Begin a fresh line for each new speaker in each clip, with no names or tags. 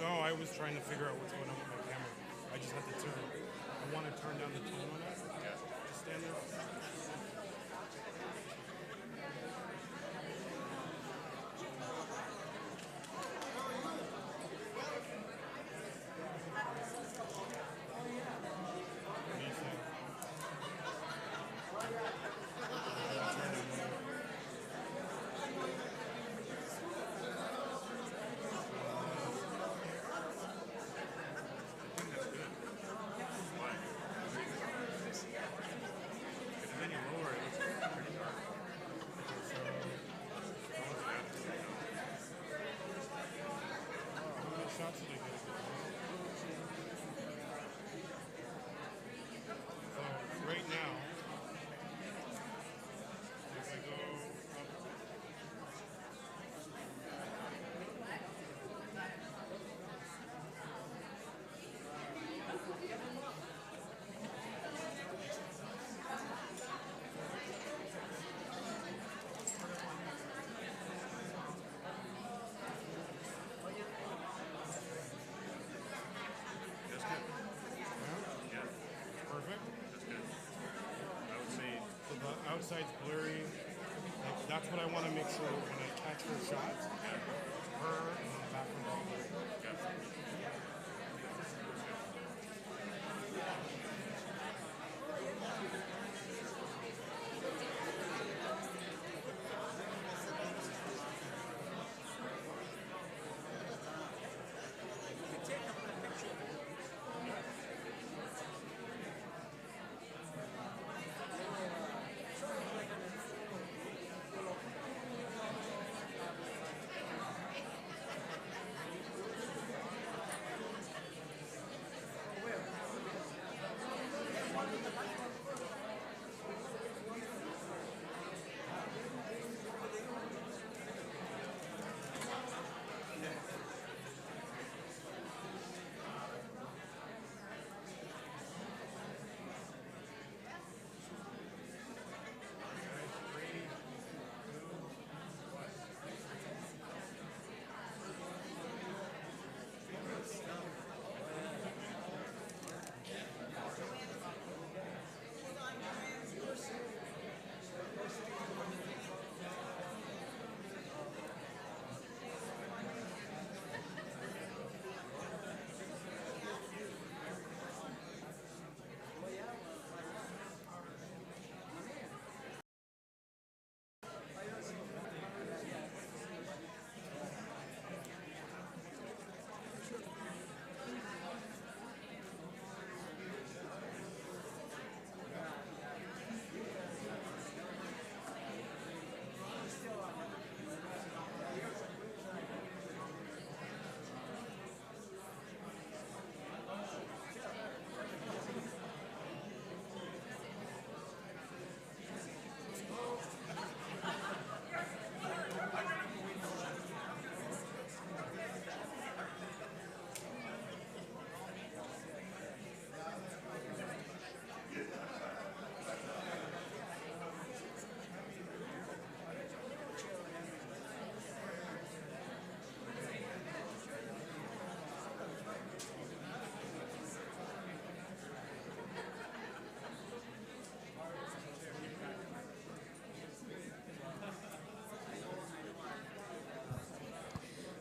No, I was trying to figure out what's going on with my camera. I just had to turn. I want to turn down the tone on it. Yeah. Just stand there. Right now, if I go up, perfect. So the outside's blurry. Like, that's what I want to make sure when I catch her shots. Her and the background all blurry.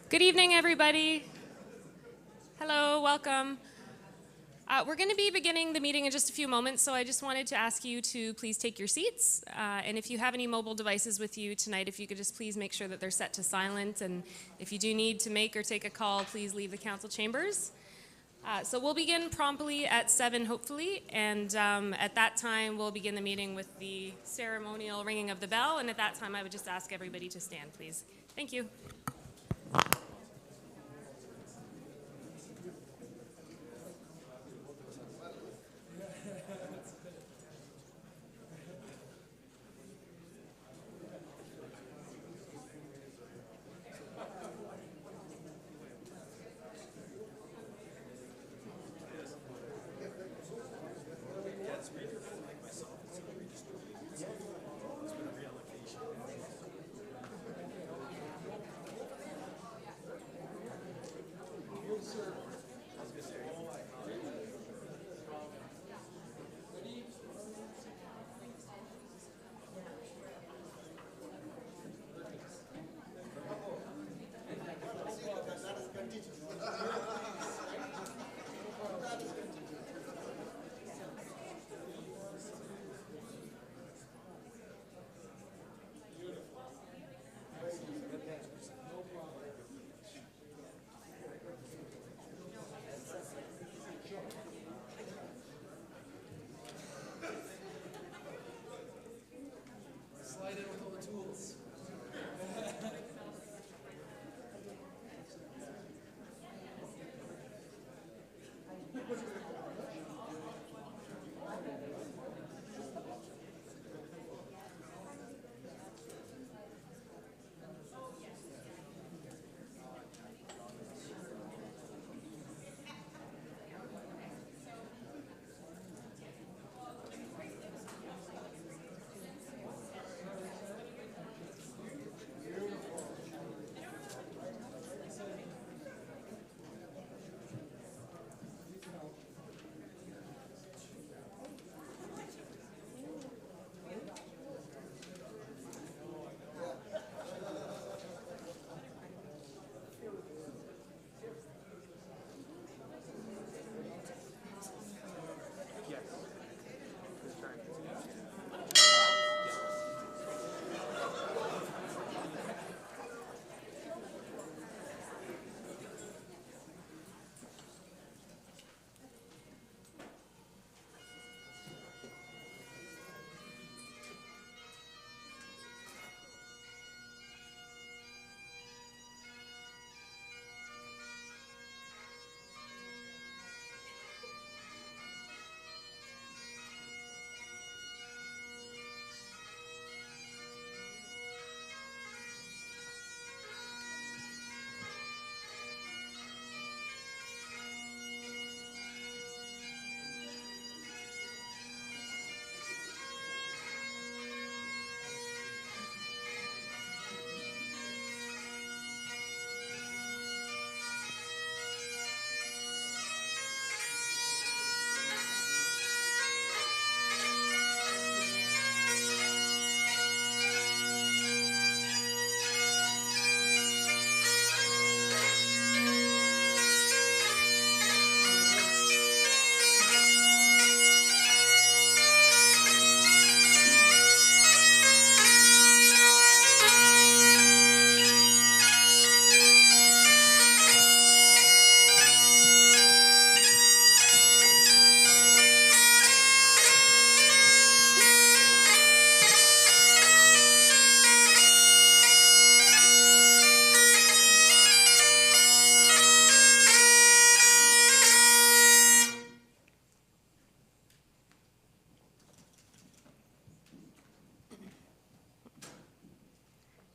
Good evening, everybody. Hello, welcome. We're going to be beginning the meeting in just a few moments, so I just wanted to ask you to please take your seats. And if you have any mobile devices with you tonight, if you could just please make sure that they're set to silent. And if you do need to make or take a call, please leave the council chambers. So we'll begin promptly at 7, hopefully. And at that time, we'll begin the meeting with the ceremonial ringing of the bell. And at that time, I would just ask everybody to stand, please. Thank you.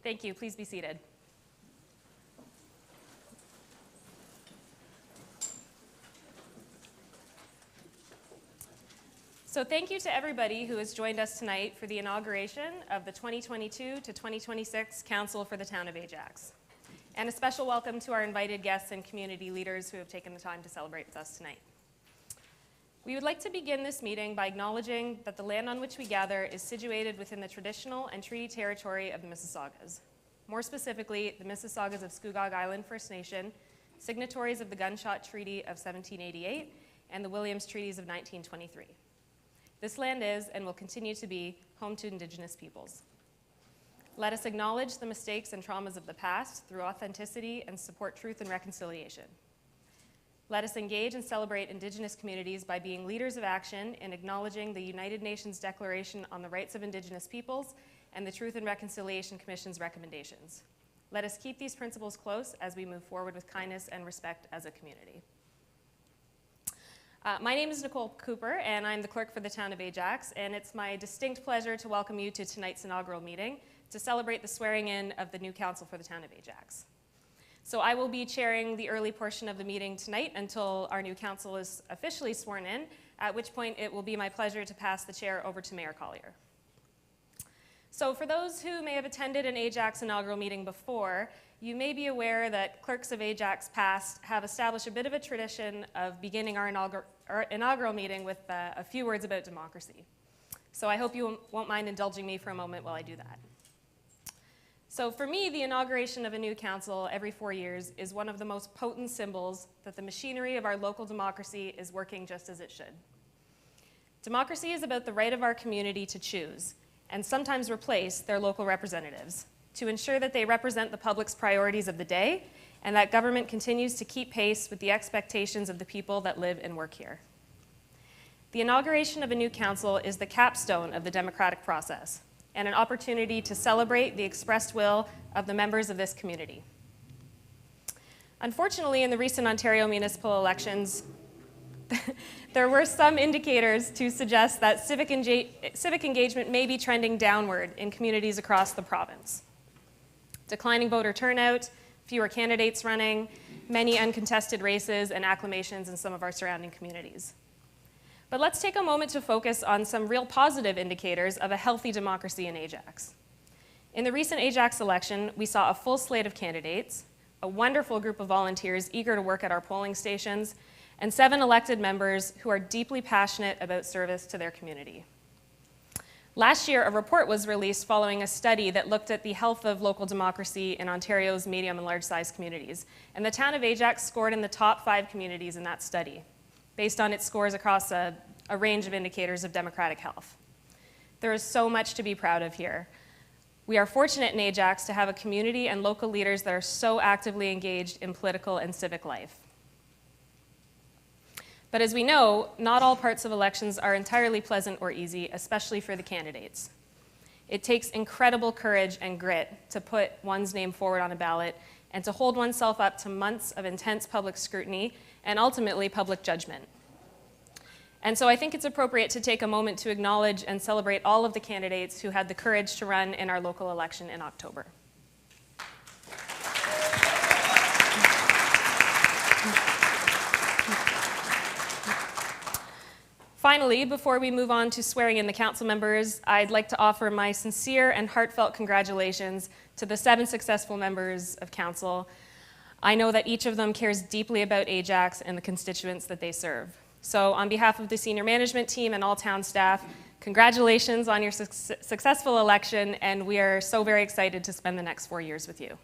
Thank you. Please be seated. So thank you to everybody who has joined us tonight for the inauguration of the 2022 to 2026 Council for the Town of Ajax. And a special welcome to our invited guests and community leaders who have taken the time to celebrate with us tonight. We would like to begin this meeting by acknowledging that the land on which we gather is situated within the traditional and treaty territory of the Mississaugas. More specifically, the Mississaugas of Scugog Island First Nation, signatories of the Gunshot Treaty of 1788 and the Williams Treaties of 1923. This land is and will continue to be home to Indigenous peoples. Let us acknowledge the mistakes and traumas of the past through authenticity and support truth and reconciliation. Let us engage and celebrate Indigenous communities by being leaders of action in acknowledging the United Nations Declaration on the Rights of Indigenous Peoples and the Truth and Reconciliation Commission's recommendations. Let us keep these principles close as we move forward with kindness and respect as a community. My name is Nicole Cooper, and I'm the clerk for the Town of Ajax, and it's my distinct pleasure to welcome you to tonight's inaugural meeting to celebrate the swearing in of the new council for the Town of Ajax. So I will be chairing the early portion of the meeting tonight until our new council is officially sworn in, at which point it will be my pleasure to pass the chair over to Mayor Collier. So for those who may have attended an Ajax inaugural meeting before, you may be aware that clerks of Ajax past have established a bit of a tradition of beginning our inaugural meeting with a few words about democracy. So I hope you won't mind indulging me for a moment while I do that. So for me, the inauguration of a new council every 4 years is one of the most potent symbols that the machinery of our local democracy is working just as it should. Democracy is about the right of our community to choose, and sometimes replace their local representatives, to ensure that they represent the public's priorities of the day, and that government continues to keep pace with the expectations of the people that live and work here. The inauguration of a new council is the capstone of the democratic process, and an opportunity to celebrate the expressed will of the members of this community. Unfortunately, in the recent Ontario municipal elections, there were some indicators to suggest that civic engagement may be trending downward in communities across the province. Declining voter turnout, fewer candidates running, many uncontested races, and acclamations in some of our surrounding communities. But let's take a moment to focus on some real positive indicators of a healthy democracy in Ajax. In the recent Ajax election, we saw a full slate of candidates, a wonderful group of volunteers eager to work at our polling stations, and 7 elected members who are deeply passionate about service to their community. Last year, a report was released following a study that looked at the health of local democracy in Ontario's medium and large-sized communities, and the town of Ajax scored in the top 5 communities in that study, based on its scores across a range of indicators of democratic health. There is so much to be proud of here. We are fortunate in Ajax to have a community and local leaders that are so actively engaged in political and civic life. But as we know, not all parts of elections are entirely pleasant or easy, especially for the candidates. It takes incredible courage and grit to put one's name forward on a ballot and to hold oneself up to months of intense public scrutiny and ultimately public judgment. And so I think it's appropriate to take a moment to acknowledge and celebrate all of the candidates who had the courage to run in our local election in October. Finally, before we move on to swearing in the council members, I'd like to offer my sincere and heartfelt congratulations to the 7 successful members of council. I know that each of them cares deeply about Ajax and the constituents that they serve. So on behalf of the senior management team and all town staff, congratulations on your successful election, and we are so very excited to spend the next 4 years with you.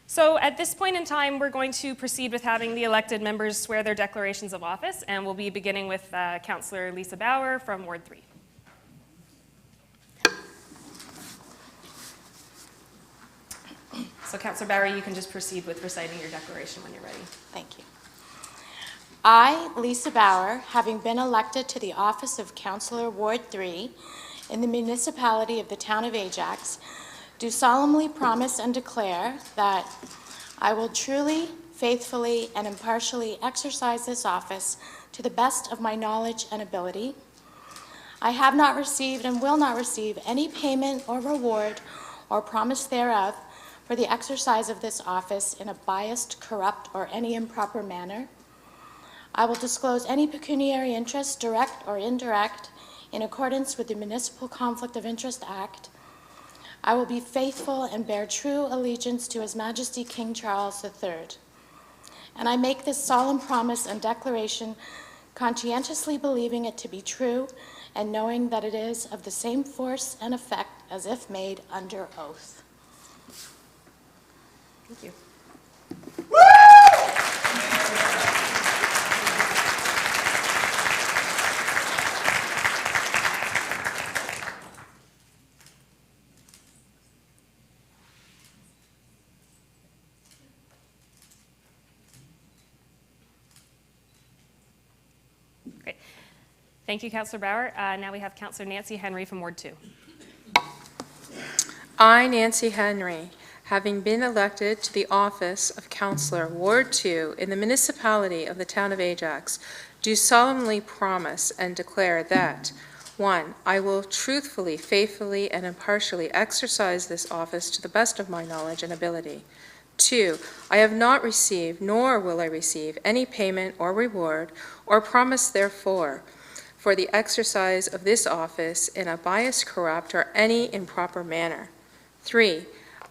So at this point in time, we're going to proceed with having the elected members swear their declarations of office, and we'll be beginning with Councillor Lisa Bauer from Ward 3. So Councillor Bauer, you can just proceed with reciting your declaration when you're ready.
Thank you. I, Lisa Bauer, having been elected to the office of Councillor Ward 3 in the municipality of the town of Ajax, do solemnly promise and declare that I will truly, faithfully, and impartially exercise this office to the best of my knowledge and ability. I have not received and will not receive any payment or reward or promise thereof for the exercise of this office in a biased, corrupt, or any improper manner. I will disclose any pecuniary interest, direct or indirect, in accordance with the Municipal Conflict of Interest Act. I will be faithful and bear true allegiance to His Majesty King Charles III. And I make this solemn promise and declaration conscientiously believing it to be true and knowing that it is of the same force and effect as if made under oath.
Thank you. Great. Thank you, Councillor Bauer. Now we have Councillor Nancy Henry from Ward 2.
I, Nancy Henry, having been elected to the office of Councillor Ward 2 in the municipality of the town of Ajax, do solemnly promise and declare that 1. I will truthfully, faithfully, and impartially exercise this office to the best of my knowledge and ability. 2. I have not received, nor will I receive, any payment or reward or promise therefor for the exercise of this office in a biased, corrupt, or any improper manner. 3,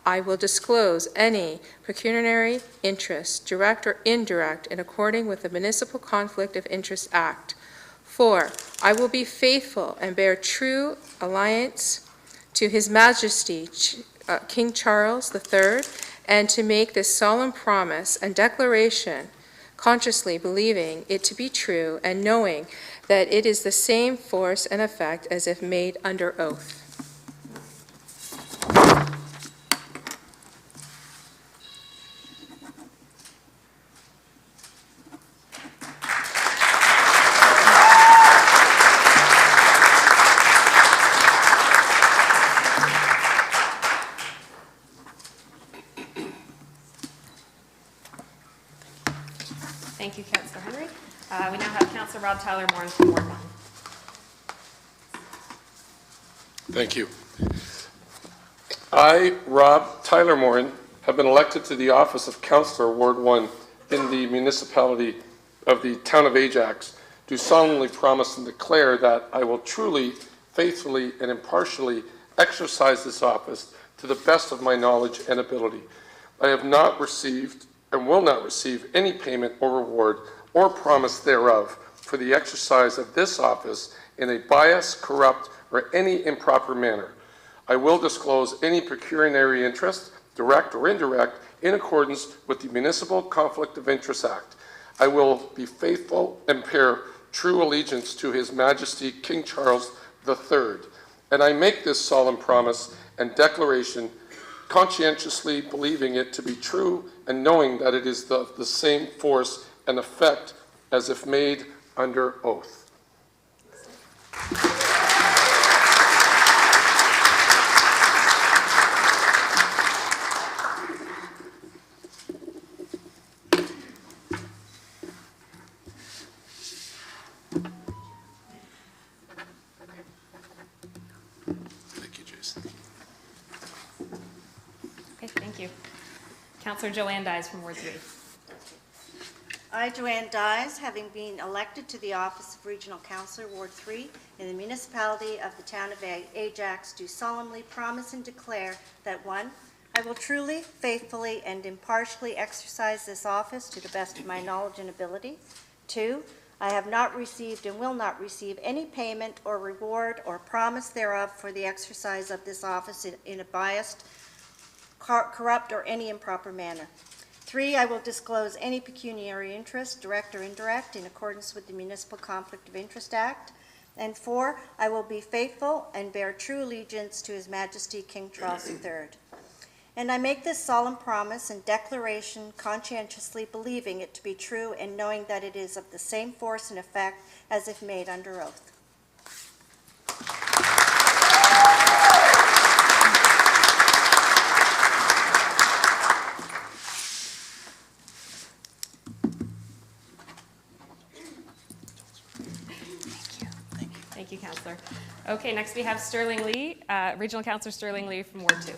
I will disclose any pecuniary interest, direct or indirect, in accordance with the Municipal Conflict of Interest Act. 4, I will be faithful and bear true allegiance to His Majesty King Charles III, and to make this solemn promise and declaration consciously believing it to be true and knowing that it is the same force and effect as if made under oath.
Thank you, Councillor Henry. We now have Councillor Rob Tyler-Moore from Ward 1.
Thank you. I, Rob Tyler-Moore, have been elected to the office of Councillor Ward 1 in the municipality of the Town of Ajax, do solemnly promise and declare that I will truly, faithfully, and impartially exercise this office to the best of my knowledge and ability. I have not received and will not receive any payment or reward or promise thereof for the exercise of this office in a biased, corrupt, or any improper manner. I will disclose any pecuniary interest, direct or indirect, in accordance with the Municipal Conflict of Interest Act. I will be faithful and bear true allegiance to His Majesty King Charles III, and I make this solemn promise and declaration conscientiously believing it to be true and knowing that it is the same force and effect as if made under oath. Thank you, Jason.
Okay, thank you. Councillor Joanne Dyes from Ward 3.
I, Joanne Dyes, having been elected to the office of Regional Councillor, Ward 3, in the municipality of the Town of Ajax, do solemnly promise and declare that 1, I will truly, faithfully, and impartially exercise this office to the best of my knowledge and ability. 2, I have not received and will not receive any payment or reward or promise thereof for the exercise of this office in a biased, corrupt, or any improper manner. 3, I will disclose any pecuniary interest, direct or indirect, in accordance with the Municipal Conflict of Interest Act. And 4, I will be faithful and bear true allegiance to His Majesty King Charles III. And I make this solemn promise and declaration conscientiously believing it to be true and knowing that it is of the same force and effect as if made under oath.
Thank you, Councillor. Okay, next we have Sterling Lee, Regional Councillor Sterling Lee from Ward 2.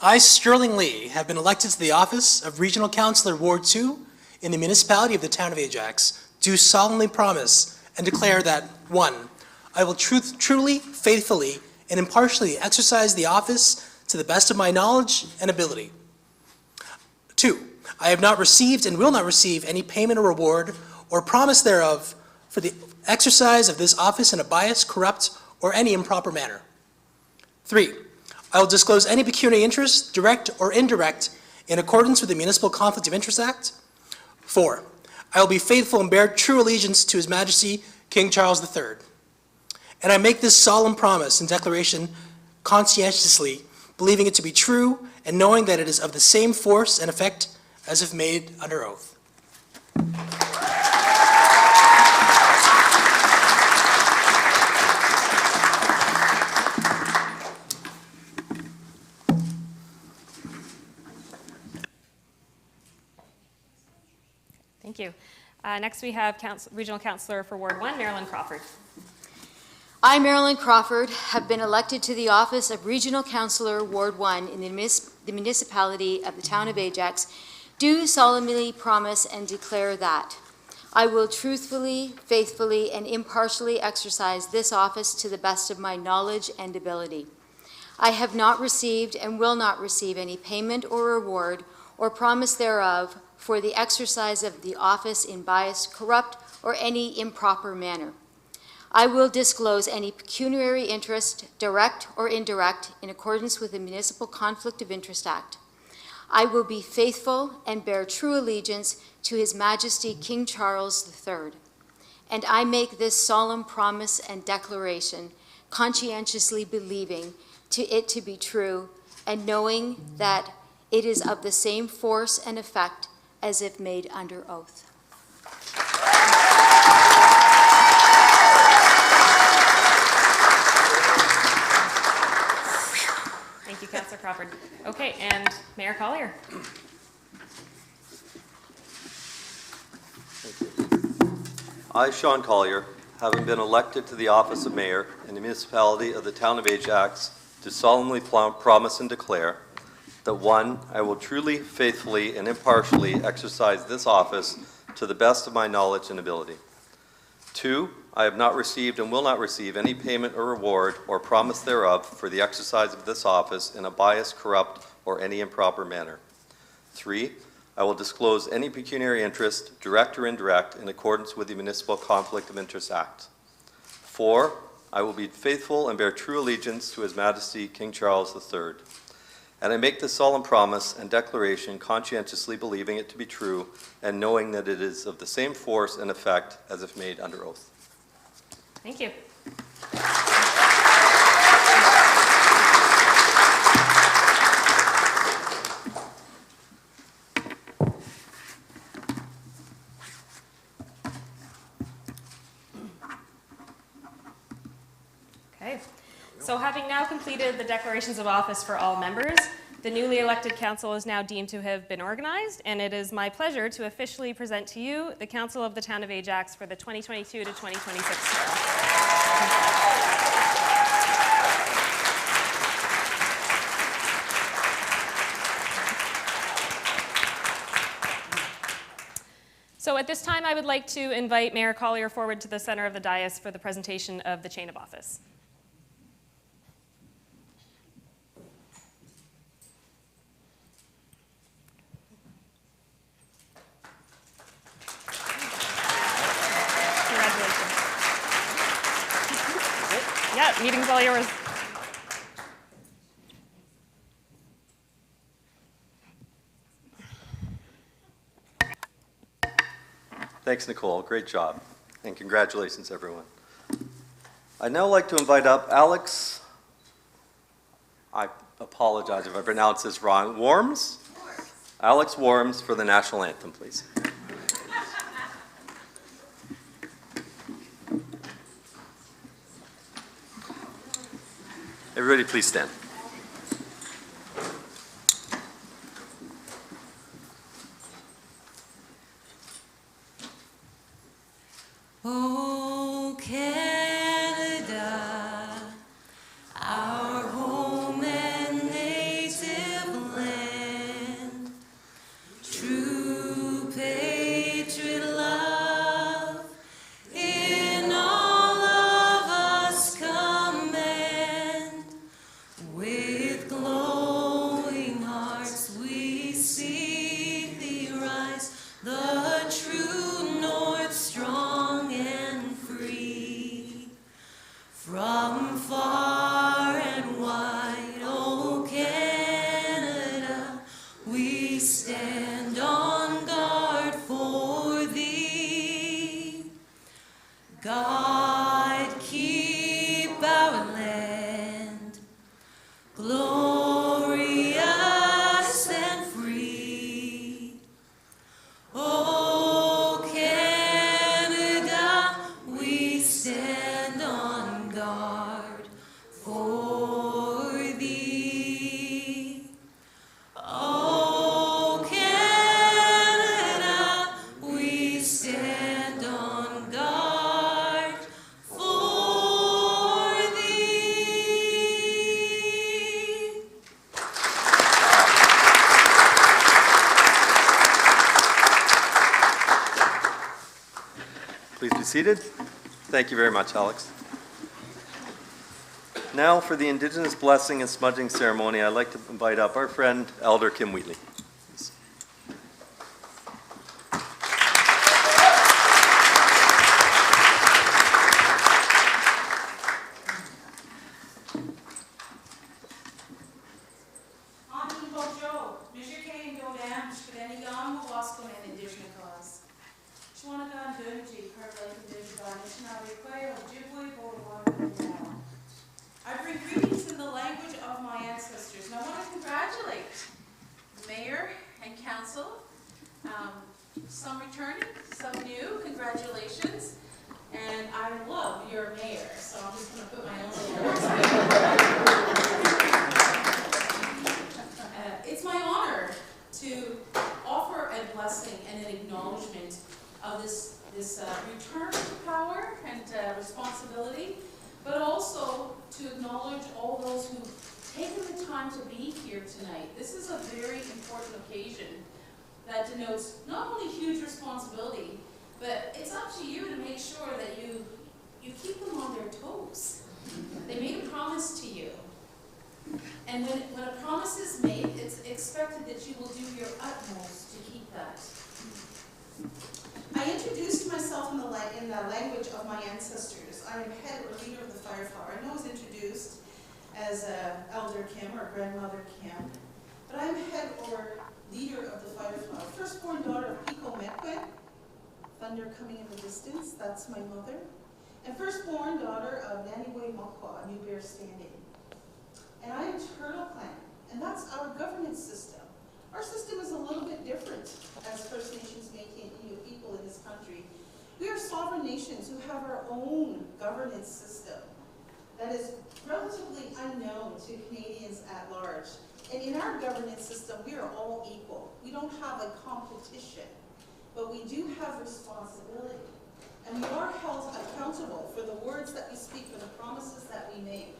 I, Sterling Lee, have been elected to the office of Regional Councillor Ward 2 in the municipality of the Town of Ajax, do solemnly promise and declare that 1, I will truly, faithfully, and impartially exercise the office to the best of my knowledge and ability. 2, I have not received and will not receive any payment or reward or promise thereof for the exercise of this office in a biased, corrupt, or any improper manner. 3, I will disclose any pecuniary interest, direct or indirect, in accordance with the Municipal Conflict of Interest Act. 4, I will be faithful and bear true allegiance to His Majesty King Charles III. And I make this solemn promise and declaration conscientiously, believing it to be true and knowing that it is of the same force and effect as if made under oath.
Thank you. Next we have Regional Councillor for Ward 1, Marilyn Crawford.
I, Marilyn Crawford, have been elected to the office of Regional Councillor, Ward 1 in the municipality of the Town of Ajax, do solemnly promise and declare that I will truthfully, faithfully, and impartially exercise this office to the best of my knowledge and ability. I have not received and will not receive any payment or reward or promise thereof for the exercise of the office in biased, corrupt, or any improper manner. I will disclose any pecuniary interest, direct or indirect, in accordance with the Municipal Conflict of Interest Act. I will be faithful and bear true allegiance to His Majesty King Charles III. And I make this solemn promise and declaration, conscientiously believing it to be true, and knowing that it is of the same force and effect as if made under oath.
Thank you, Councillor Crawford. Okay, and Mayor Collier.
I, Sean Collier, having been elected to the office of mayor in the municipality of the town of Ajax, do solemnly promise and declare that 1, I will truly, faithfully, and impartially exercise this office to the best of my knowledge and ability. 2, I have not received and will not receive any payment or reward or promise thereof for the exercise of this office in a biased, corrupt, or any improper manner. 3, I will disclose any pecuniary interest, direct or indirect, in accordance with the Municipal Conflict of Interest Act. 4, I will be faithful and bear true allegiance to His Majesty King Charles III. And I make this solemn promise and declaration conscientiously believing it to be true and knowing that it is of the same force and effect as if made under oath.
Thank you. Okay, so having now completed the declarations of office for all members, the newly elected council is now deemed to have been organized, and it is my pleasure to officially present to you the Council of the Town of Ajax for the 2022 to 2026 term. So at this time, I would like to invite Mayor Collier forward to the center of the dais for the presentation of the chain of office. Congratulations. Yeah, meeting's all yours.
Thanks, Nicole. Great job. And congratulations, everyone. I'd now like to invite up Alex, I apologize if I pronounce this wrong, Warms? Alex Warms for the national anthem, please. Everybody please stand.
Oh, Canada, our home and native land, true patriot love in all of us command. With glowing hearts we seek thee rise, the true north strong and free. From far and wide, oh Canada, we stand on guard for thee. God keep our land glorious and free. Oh, Canada, we stand on guard.
seated. Thank you very much, Alex. Now for the Indigenous blessing and smudging ceremony, I'd like to invite up our friend, Elder Kim Wheatley.
I bring greetings in the language of my ancestors, and I want to congratulate the mayor and council, some returning, some new, congratulations, and I love your mayor, so I'm just going to put my own little words in. It's my honor to offer a blessing and an acknowledgement of this return to power and responsibility, but also to acknowledge all those who've taken the time to be here tonight. This is a very important occasion that denotes not only huge responsibility, but it's up to you to make sure that you keep them on their toes. They made a promise to you. And when a promise is made, it's expected that you will do your utmost to keep that. I introduced myself in the language of my ancestors. I am head or leader of the Fireflower. I know I was introduced as Elder Kim or Grandmother Kim, but I'm head or leader of the Fireflower. Firstborn daughter of Pico Mekwe, thunder coming in the distance, that's my mother. And firstborn daughter of Naniwe Mokwa, New Bear Standing. And I am Turtle Clan, and that's our governance system. Our system is a little bit different as First Nations people in this country. We are sovereign nations who have our own governance system that is relatively unknown to Canadians at large. And in our governance system, we are all equal. We don't have a competition, but we do have responsibility. And we are held accountable for the words that we speak, for the promises that we make.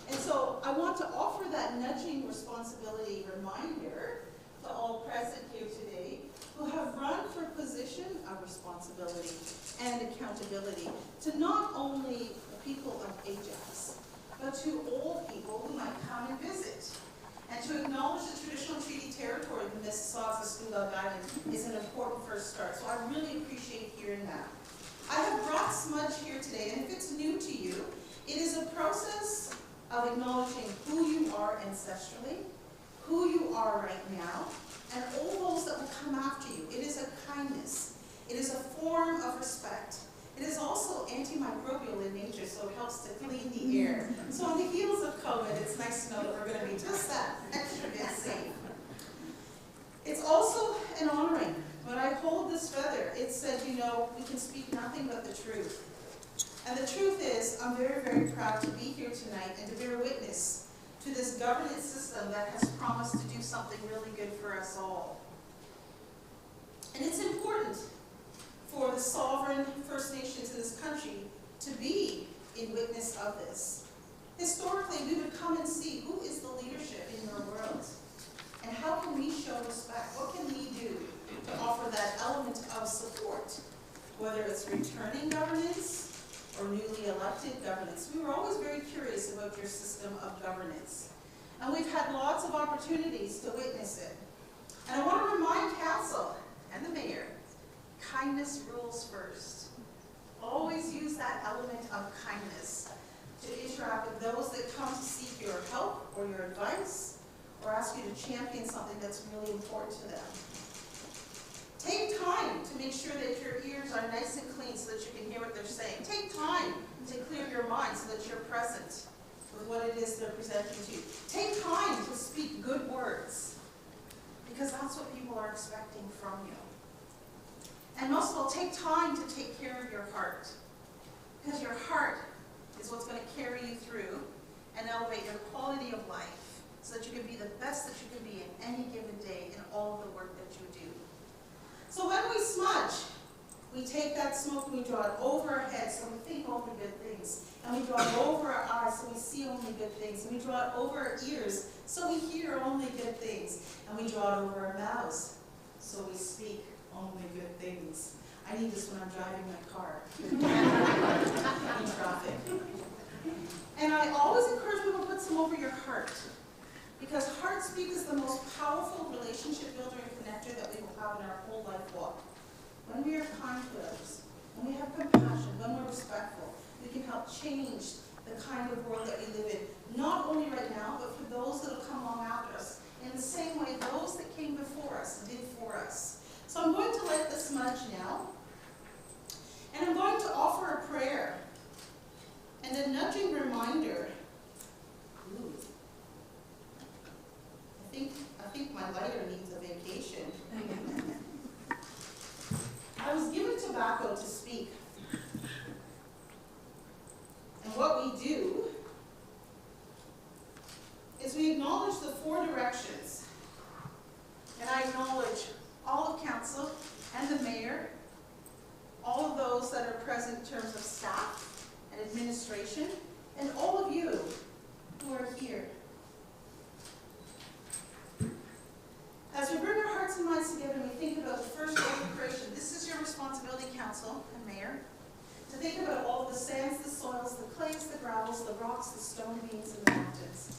And so I want to offer that nudging responsibility reminder to all present here today who have run for a position of responsibility and accountability to not only the people of Ajax, but to all people who might come and visit. And to acknowledge the traditional treaty territory of the Mississauga-Schoonow Island is an important first start. So I really appreciate hearing that. I have brought smudge here today, and if it's new to you, it is a process of acknowledging who you are ancestrally, who you are right now, and all those that will come after you. It is a kindness. It is a form of respect. It is also antimicrobial in nature, so it helps to clean the air. So on the heels of COVID, it's nice to know that we're going to be just that extra bit safe. It's also an honoring. When I hold this feather, it said, you know, we can speak nothing but the truth. And the truth is, I'm very, very proud to be here tonight and to bear witness to this governance system that has promised to do something really good for us all. And it's important for the sovereign First Nations in this country to be in witness of this. Historically, we would come and see who is the leadership in your world, and how can we show respect? What can we do to offer that element of support, whether it's returning governance or newly elected governance? We were always very curious about your system of governance, and we've had lots of opportunities to witness it. And I want to remind council and the mayor, kindness rules first. Always use that element of kindness to interact with those that come to seek your help or your advice, or ask you to champion something that's really important to them. Take time to make sure that your ears are nice and clean so that you can hear what they're saying. Take time to clear your mind so that you're present with what it is they're presenting to you. Take time to speak good words, because that's what people are expecting from you. And most of all, take time to take care of your heart, because your heart is what's going to carry you through and elevate your quality of life so that you can be the best that you can be in any given day in all of the work that you do. So when we smudge, we take that smoke and we draw it over our heads so we think only good things. And we draw it over our eyes so we see only good things. And we draw it over our ears so we hear only good things. And we draw it over our mouths so we speak only good things. I need this when I'm driving my car in traffic. And I always encourage people to put some over your heart, because heart speak is the most powerful relationship builder and connector that we will have in our whole life walk. When we are kind to others, when we have compassion, when we're respectful, we can help change the kind of world that we live in, not only right now, but for those that will come along after us, in the same way those that came before us did for us. So I'm going to light the smudge now, and I'm going to offer a prayer and a nudging reminder. Ooh. I think my lighter needs a vacation. I was given tobacco to speak. And what we do is we acknowledge the 4 directions. And I acknowledge all of council and the mayor, all of those that are present in terms of staff and administration, and all of you who are here. As we bring our hearts and minds together and we think about the first order of creation, this is your responsibility, council and mayor, to think about all of the sands, the soils, the clays, the gravels, the rocks, the stone beams, and the mountains.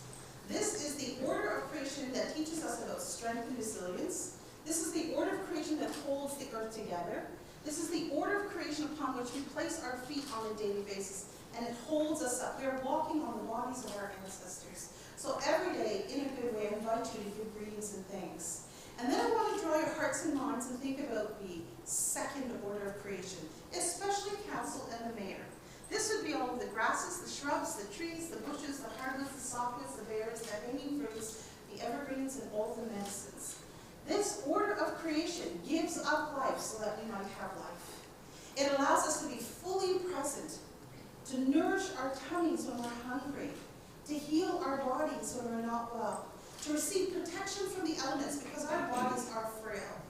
This is the order of creation that teaches us about strength and resilience. This is the order of creation that holds the earth together. This is the order of creation upon which we place our feet on a daily basis, and it holds us up. We are walking on the bodies of our ancestors. So every day, in a good way, I invite you to give greetings and thanks. And then I want to draw your hearts and minds and think about the second order of creation, especially council and the mayor. This would be all of the grasses, the shrubs, the trees, the bushes, the hardwoods, the softwoods, the berries, the hanging fruits, the evergreens, and all the medicines. This order of creation gives up life so that we might have life. It allows us to be fully present, to nourish our tummies when we're hungry, to heal our bodies when we're not well, to receive protection from the elements because our bodies are frail,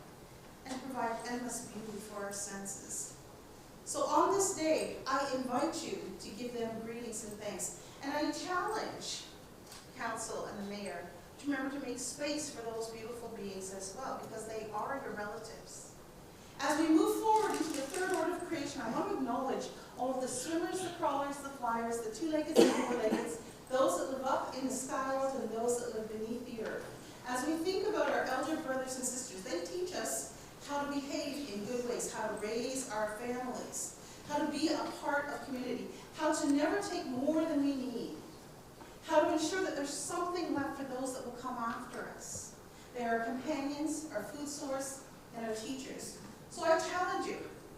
and provide endless beauty for our senses. So on this day, I invite you to give them greetings and thanks. And I challenge council and the mayor to remember to make space for those beautiful beings as well, because they are your relatives. As we move forward into the third order of creation, I want to acknowledge all of the swimmers, the crawlers, the flyers, the 2-legged and 4-legged, those that live up in the skyline and those that live beneath the earth. As we think about our elder brothers and sisters, they teach us how to behave in good ways, how to raise our families, how to be a part of community, how to never take more than we need, how to ensure that there's something left for those that will come after us. They are our companions, our food source, and our teachers. So I challenge you,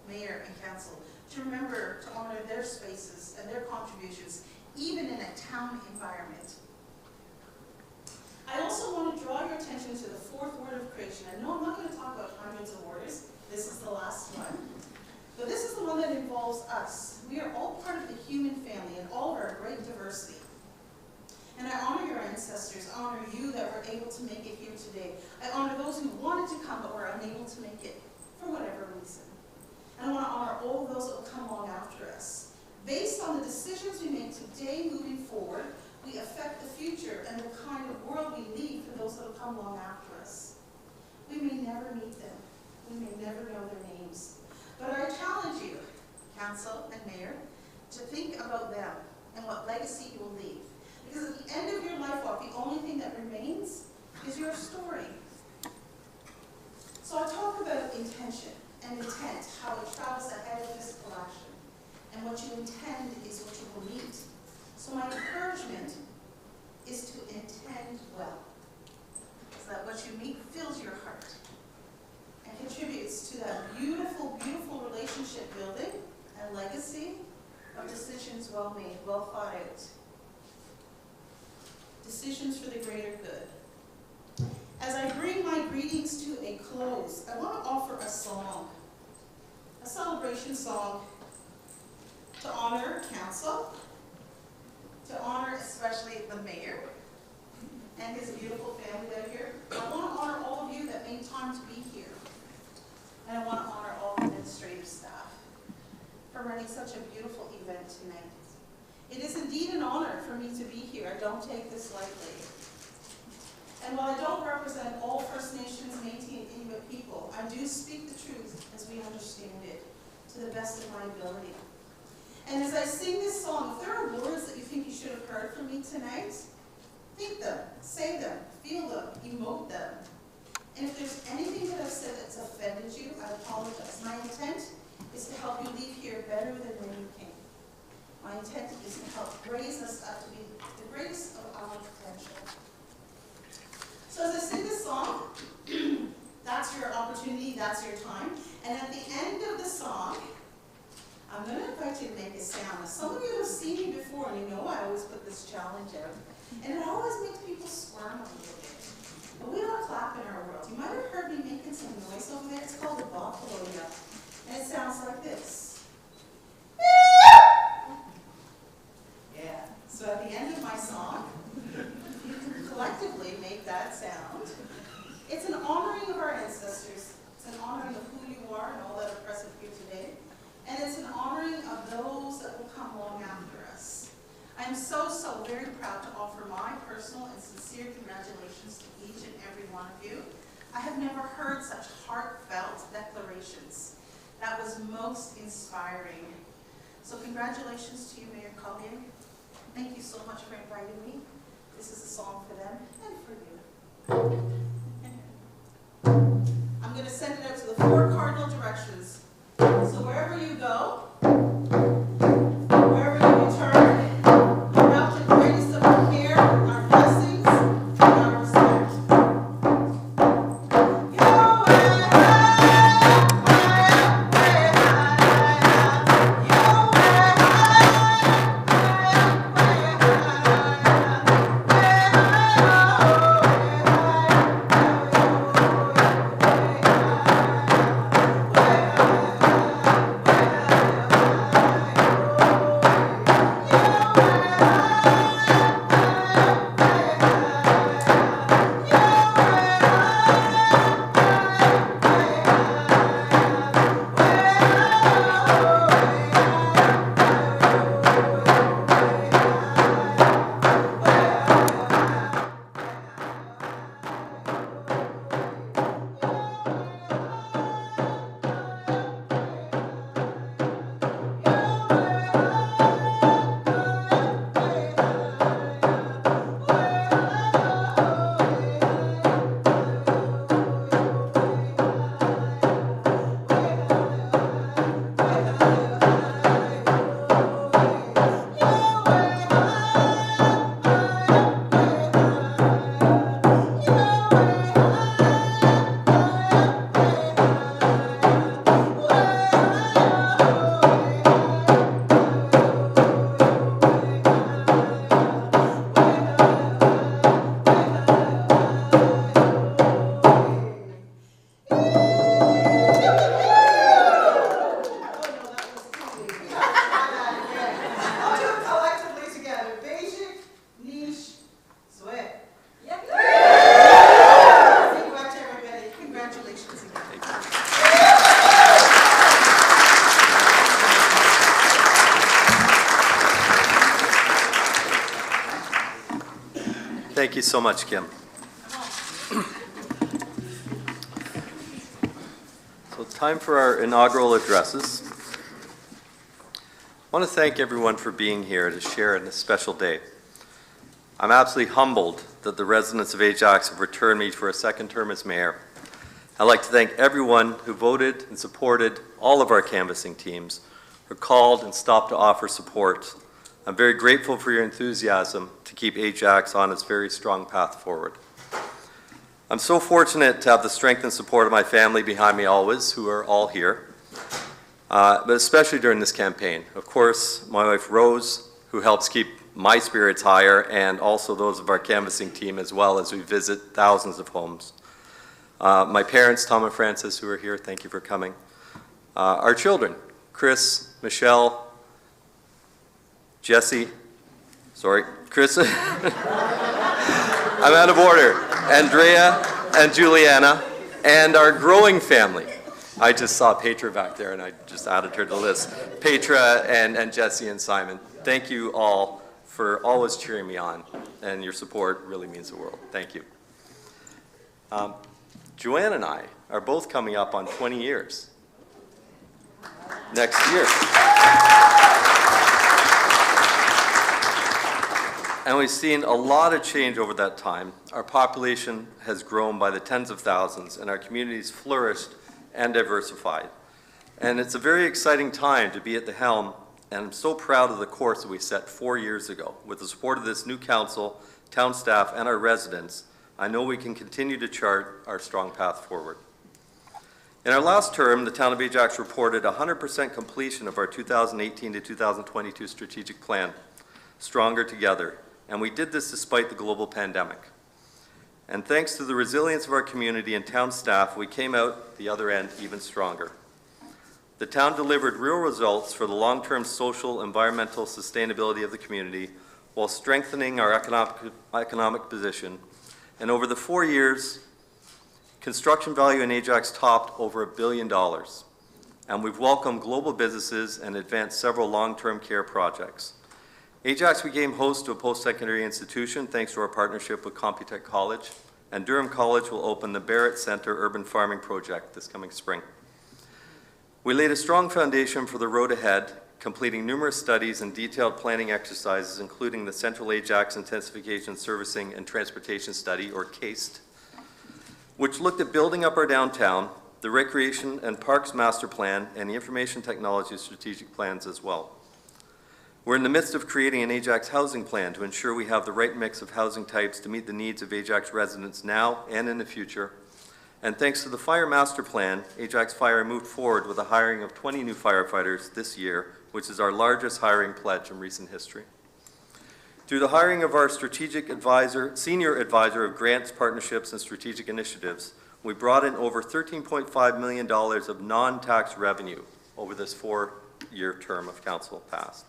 mayor and council, to remember to honor their spaces and their contributions, even in a town environment. I also want to draw your attention to the fourth order of creation. I know I'm not going to talk about hundreds of orders. This is the last one. But this is the one that involves us. We are all part of the human family and all of our great diversity. And I honor your ancestors. I honor you that were able to make it here today. I honor those who wanted to come but were unable to make it for whatever reason. And I want to honor all of those that will come along after us. Based on the decisions we make today moving forward, we affect the future and the kind of world we leave for those that will come along after us. We may never meet them. We may never know their names. But I challenge you, council and mayor, to think about them and what legacy you will leave. Because at the end of your life walk, the only thing that remains is your story. So I talk about intention and intent, how it travels ahead of physical action. And what you intend is what you will meet. So my encouragement is to intend well, so that what you meet fills your heart and contributes to that beautiful, beautiful relationship building and legacy of decisions well made, well thought out. Decisions for the greater good. As I bring my greetings to a close, I want to offer a song, a celebration song to honor council, to honor especially the mayor and his beautiful family that are here. I want to honor all of you that made time to be here. And I want to honor all the administrative staff for running such a beautiful event tonight. It is indeed an honor for me to be here. I don't take this lightly. And while I don't represent all First Nations, Métis, and Inuit people, I do speak the truth as we understand it. to the best of my ability. And as I sing this song, if there are words that you think you should have heard from me tonight, think them, say them, feel them, emote them. And if there's anything that I've said that's offended you, I apologize. My intent is to help you leave here better than when you came. My intent is to help raise us up to be the greatest of our potential. So as I sing this song, that's your opportunity, that's your time. And at the end of the song, I'm going to invite you to make a sound. Now, some of you have seen me before, and you know I always put this challenge out. And it always makes people squirm a little bit. But we don't clap in our world. You might have heard me making some noise over there. It's called a buffalo yell. And it sounds like this. Yeah. So at the end of my song, you can collectively make that sound. It's an honoring of our ancestors. It's an honoring of who you are and all that are present here today. And it's an honoring of those that will come along after us. I am so very proud to offer my personal and sincere congratulations to each and every one of you. I have never heard such heartfelt declarations. That was most inspiring. So congratulations to you, Mayor Collier. Thank you so much for inviting me. This is a song for them and for you. I'm going to send it out to the 4 cardinal directions. So wherever you go, wherever you return, you're out the greatest of our care, our blessings, and our respect.
Thank you so much, Kim. So it's time for our inaugural addresses. I want to thank everyone for being here to share in this special day. I'm absolutely humbled that the residents of Ajax have returned me for a second term as mayor. I'd like to thank everyone who voted and supported all of our canvassing teams, who called and stopped to offer support. I'm very grateful for your enthusiasm to keep Ajax on its very strong path forward. I'm so fortunate to have the strength and support of my family behind me always, who are all here, but especially during this campaign. Of course, my wife Rose, who helps keep my spirits higher, and also those of our canvassing team as well as we visit thousands of homes. My parents, Tom and Francis, who are here, thank you for coming. Our children, Chris, Michelle, Jesse, sorry, Chris, I'm out of order, Andrea and Juliana, and our growing family. I just saw Petra back there and I just added her to the list. Petra and Jesse and Simon, thank you all for always cheering me on, and your support really means the world. Thank you. Joanne and I are both coming up on 20 years. next year. And we've seen a lot of change over that time. Our population has grown by the tens of thousands, and our communities flourished and diversified. And it's a very exciting time to be at the helm, and I'm so proud of the course that we set 4 years ago. With the support of this new council, town staff, and our residents, I know we can continue to chart our strong path forward. In our last term, the town of Ajax reported 100% completion of our 2018 to 2022 strategic plan, Stronger Together. And we did this despite the global pandemic. And thanks to the resilience of our community and town staff, we came out the other end even stronger. The town delivered real results for the long-term social, environmental sustainability of the community while strengthening our economic position. And over the 4 years, construction value in Ajax topped over $1 billion. And we've welcomed global businesses and advanced several long-term care projects. Ajax became host to a post-secondary institution thanks to our partnership with Computech College, and Durham College will open the Barrett Center Urban Farming Project this coming spring. We laid a strong foundation for the road ahead, completing numerous studies and detailed planning exercises, including the Central Ajax Intensification Servicing and Transportation Study, or CAST, which looked at building up our downtown, the Recreation and Parks Master Plan, and the Information Technology Strategic Plans as well. We're in the midst of creating an Ajax housing plan to ensure we have the right mix of housing types to meet the needs of Ajax residents now and in the future. And thanks to the Fire Master Plan, Ajax Fire moved forward with the hiring of 20 new firefighters this year, which is our largest hiring pledge in recent history. Through the hiring of our senior advisor of grants, partnerships, and strategic initiatives, we brought in over $13.5 million of non-tax revenue over this 4-year term of council passed.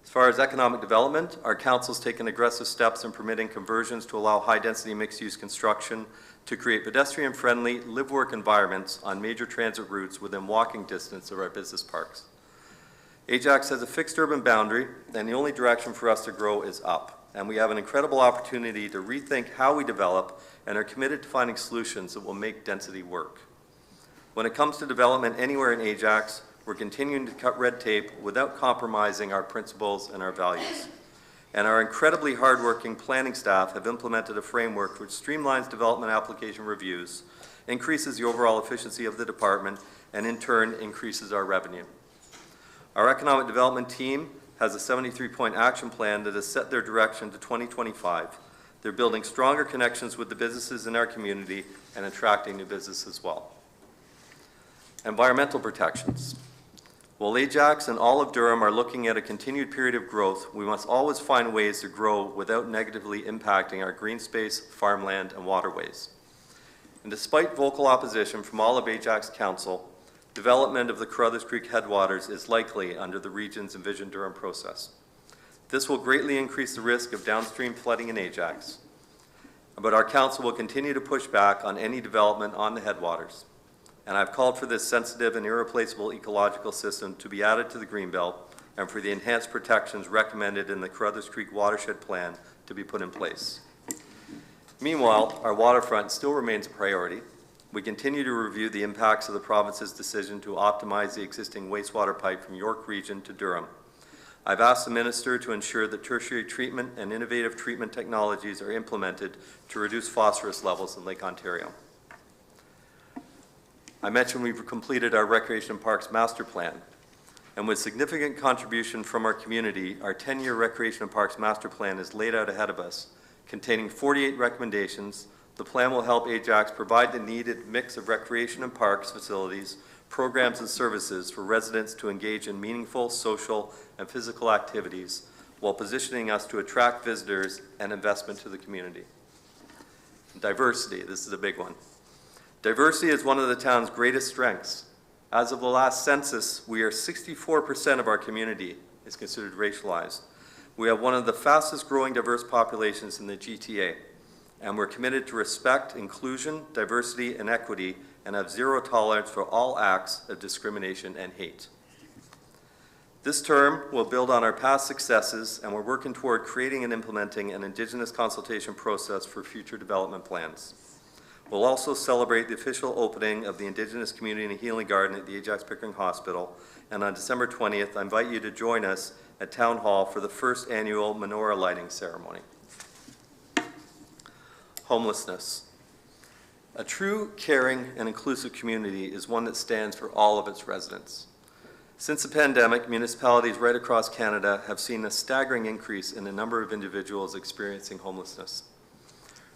As far as economic development, our council's taken aggressive steps in permitting conversions to allow high-density mixed-use construction to create pedestrian-friendly, live-work environments on major transit routes within walking distance of our business parks. Ajax has a fixed urban boundary, and the only direction for us to grow is up. And we have an incredible opportunity to rethink how we develop and are committed to finding solutions that will make density work. When it comes to development anywhere in Ajax, we're continuing to cut red tape without compromising our principles and our values. And our incredibly hardworking planning staff have implemented a framework which streamlines development application reviews, increases the overall efficiency of the department, and in turn increases our revenue. Our economic development team has a 73-point action plan that has set their direction to 2025. They're building stronger connections with the businesses in our community and attracting new business as well. Environmental protections. While Ajax and all of Durham are looking at a continued period of growth, we must always find ways to grow without negatively impacting our green space, farmland, and waterways. And despite vocal opposition from all of Ajax Council, development of the Carruthers Creek headwaters is likely under the region's envisioned Durham process. This will greatly increase the risk of downstream flooding in Ajax, but our council will continue to push back on any development on the headwaters. And I've called for this sensitive and irreplaceable ecological system to be added to the Greenbelt and for the enhanced protections recommended in the Carruthers Creek Watershed Plan to be put in place. Meanwhile, our waterfront still remains a priority. We continue to review the impacts of the province's decision to optimize the existing wastewater pipe from York Region to Durham. I've asked the Minister to ensure that tertiary treatment and innovative treatment technologies are implemented to reduce phosphorus levels in Lake Ontario. I mentioned we've completed our Recreation and Parks Master Plan, and with significant contribution from our community, our 10-year Recreation and Parks Master Plan is laid out ahead of us, containing 48 recommendations. The plan will help Ajax provide the needed mix of recreation and parks facilities, programs and services for residents to engage in meaningful social and physical activities while positioning us to attract visitors and investment to the community. Diversity, this is a big one. Diversity is one of the town's greatest strengths. As of the last census, 64% of our community is considered racialized. We have one of the fastest growing diverse populations in the GTA, and we're committed to respect, inclusion, diversity, and equity, and have zero tolerance for all acts of discrimination and hate. This term will build on our past successes, and we're working toward creating and implementing an Indigenous consultation process for future development plans. We'll also celebrate the official opening of the Indigenous Community and Healing Garden at the Ajax Pickering Hospital. And on December 20th, I invite you to join us at Town Hall for the first annual menorah lighting ceremony. Homelessness. A true, caring, and inclusive community is one that stands for all of its residents. Since the pandemic, municipalities right across Canada have seen a staggering increase in the number of individuals experiencing homelessness.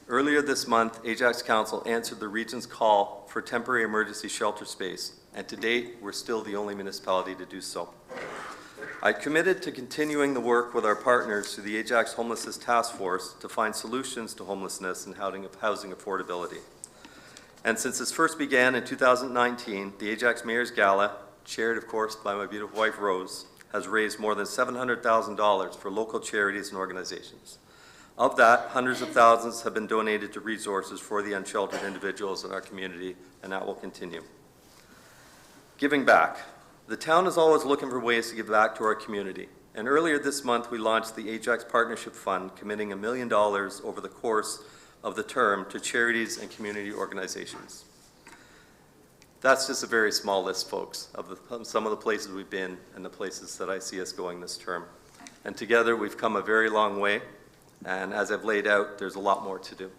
Earlier this month, Ajax Council answered the region's call for temporary emergency shelter space, and to date, we're still the only municipality to do so. I committed to continuing the work with our partners through the Ajax Homelessness Task Force to find solutions to homelessness and housing affordability. And since this first began in 2019, the Ajax Mayor's Gala, chaired of course by my beautiful wife Rose, has raised more than $700,000 for local charities and organizations. Of that, hundreds of thousands have been donated to resources for the unsheltered individuals in our community, and that will continue. Giving back. The town is always looking for ways to give back to our community. And earlier this month, we launched the Ajax Partnership Fund, committing $1 million over the course of the term to charities and community organizations. That's just a very small list, folks, of some of the places we've been and the places that I see us going this term. And together, we've come a very long way. And as I've laid out, there's a lot more to do.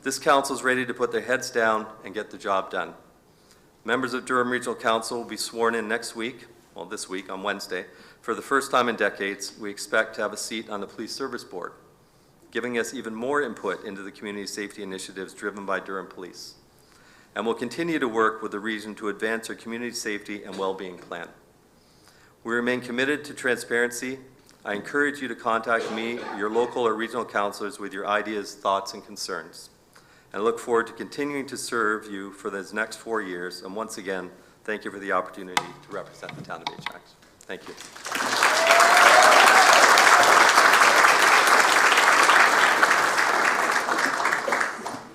This council is ready to put their heads down and get the job done. Members of Durham Regional Council will be sworn in next week, well, this week on Wednesday. For the first time in decades, we expect to have a seat on the Police Service Board, giving us even more input into the community safety initiatives driven by Durham Police. And we'll continue to work with the region to advance our community safety and well-being plan. We remain committed to transparency. I encourage you to contact me, your local or regional councillors, with your ideas, thoughts, and concerns. And I look forward to continuing to serve you for these next 4 years. And once again, thank you for the opportunity to represent the town of Ajax. Thank you.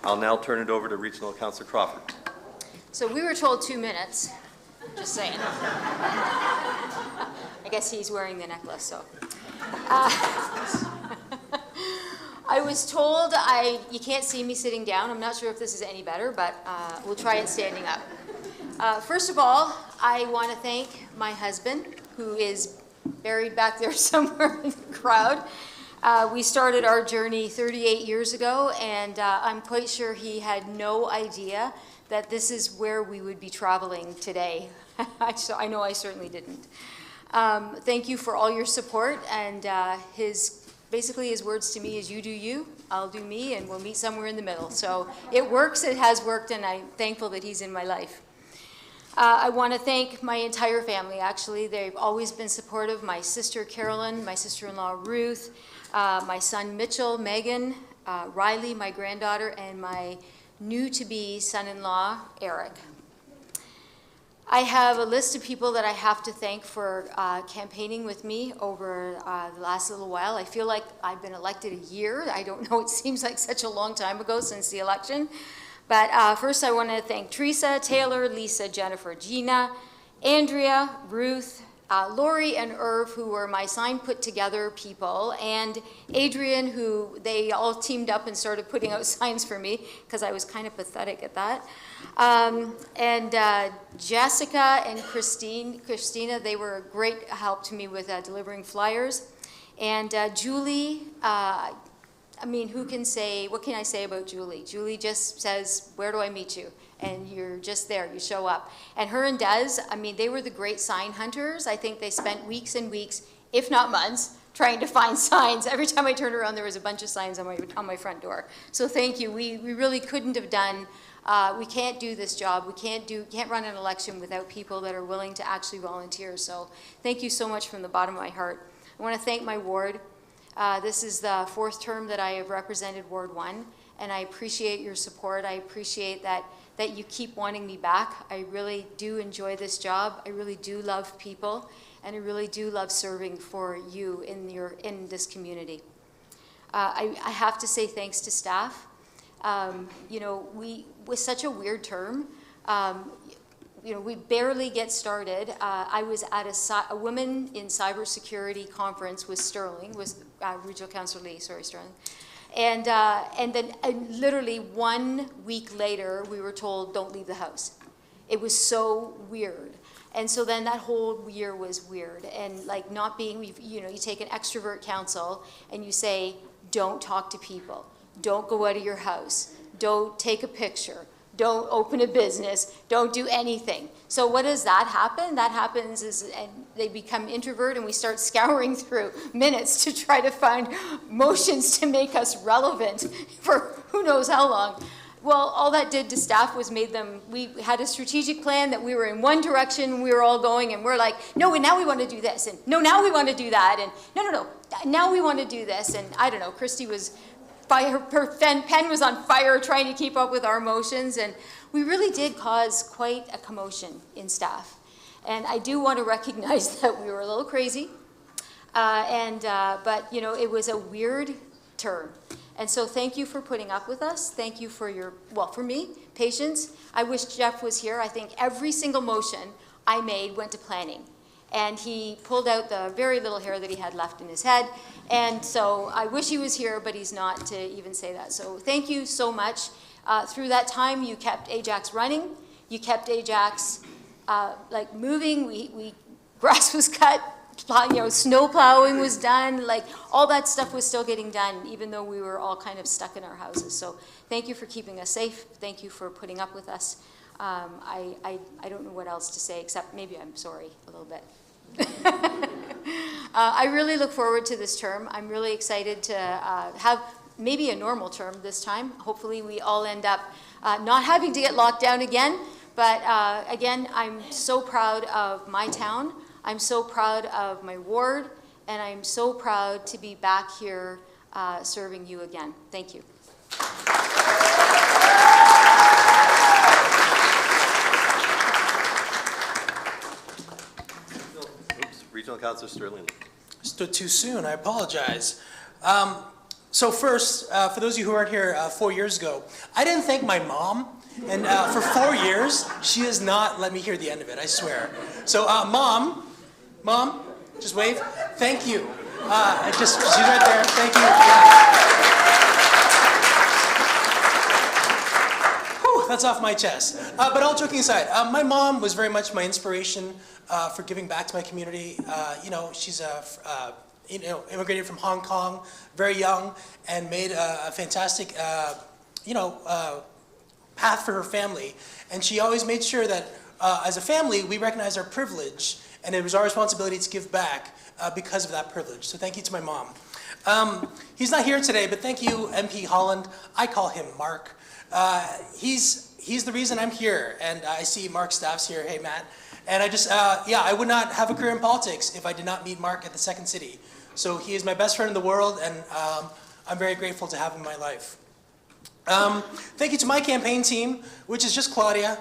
I'll now turn it over to Regional Councillor Crawford.
So we were told 2 minutes, just saying. I guess he's wearing the necklace, so. I was told you can't see me sitting down. I'm not sure if this is any better, but we'll try it standing up. First of all, I want to thank my husband, who is buried back there somewhere in the crowd. We started our journey 38 years ago, and I'm quite sure he had no idea that this is where we would be traveling today. I know I certainly didn't. Thank you for all your support, and basically his words to me is, you do you, I'll do me, and we'll meet somewhere in the middle. So it works, it has worked, and I'm thankful that he's in my life. I want to thank my entire family, actually. They've always been supportive. My sister Carolyn, my sister-in-law Ruth, my son Mitchell, Megan, Riley, my granddaughter, and my new-to-be son-in-law, Eric. I have a list of people that I have to thank for campaigning with me over the last little while. I feel like I've been elected a year. I don't know, it seems like such a long time ago since the election. But first I want to thank Teresa, Taylor, Lisa, Jennifer, Gina, Andrea, Ruth, Lori and Irv, who were my sign put together people, and Adrian, who they all teamed up and started putting out signs for me because I was kind of pathetic at that. And Jessica and Christina, they were a great help to me with delivering flyers. And Julie, I mean, what can I say about Julie? Julie just says, where do I meet you? And you're just there, you show up. And her and Des, I mean, they were the great sign hunters. I think they spent weeks and weeks, if not months, trying to find signs. Every time I turned around, there was a bunch of signs on my front door. So thank you. We really couldn't have done, we can't do this job. We can't run an election without people that are willing to actually volunteer. So thank you so much from the bottom of my heart. I want to thank my ward. This is the 4th term that I have represented Ward 1, and I appreciate your support. I appreciate that you keep wanting me back. I really do enjoy this job. I really do love people, and I really do love serving for you in this community. I have to say thanks to staff. You know, with such a weird term, you know, we barely get started. I was at a Women in Cybersecurity conference with Sterling, with Regional Councillor Lee, sorry, Sterling. And then literally 1 week later, we were told, don't leave the house. It was so weird. And so then that whole year was weird. And like not being, you take an extrovert council and you say, don't talk to people. Don't go out of your house. Don't take a picture. Don't open a business. Don't do anything. So what does that happen? That happens is and they become introvert and we start scouring through minutes to try to find motions to make us relevant for who knows how long. Well, all that did to staff was made them, we had a strategic plan that we were in one direction, we were all going, and we're like, no, and now we want to do this, and no, now we want to do that, and no, now we want to do this, and I don't know, Christy was, her pen was on fire trying to keep up with our motions, and we really did cause quite a commotion in staff. And I do want to recognize that we were a little crazy, but it was a weird turn. And so thank you for putting up with us. Thank you for your, for me, patience. I wish Jeff was here. I think every single motion I made went to planning. And he pulled out the very little hair that he had left in his head. And so I wish he was here, but he's not to even say that. So thank you so much. Through that time, you kept Ajax running. You kept Ajax moving. Grass was cut. Snow plowing was done, all that stuff was still getting done, even though we were all kind of stuck in our houses. So thank you for keeping us safe. Thank you for putting up with us. I don't know what else to say, except maybe I'm sorry a little bit. I really look forward to this term. I'm really excited to have maybe a normal term this time. Hopefully we all end up not having to get locked down again. But again, I'm so proud of my town. I'm so proud of my ward, and I'm so proud to be back here serving you again. Thank you.
Regional Councillor Sterling.
Stood too soon, I apologize. So first, for those of you who weren't here 4 years ago, I didn't thank my mom, and for 4 years, she has not let me hear the end of it, I swear. So Mom, just wave. Thank you. She's right there. Thank you. Yeah. Whew, that's off my chest. But all joking aside, my mom was very much my inspiration for giving back to my community. She's immigrated from Hong Kong, very young, and made a fantastic, path for her family. And she always made sure that as a family, we recognize our privilege, and it was our responsibility to give back because of that privilege. So thank you to my mom. He's not here today, but thank you, MP Holland. I call him Mark. He's the reason I'm here, and I see Mark's staff's here. Hey, Matt. And I would not have a career in politics if I did not meet Mark at the Second City. So he is my best friend in the world, and I'm very grateful to have him in my life. Thank you to my campaign team, which is just Claudia.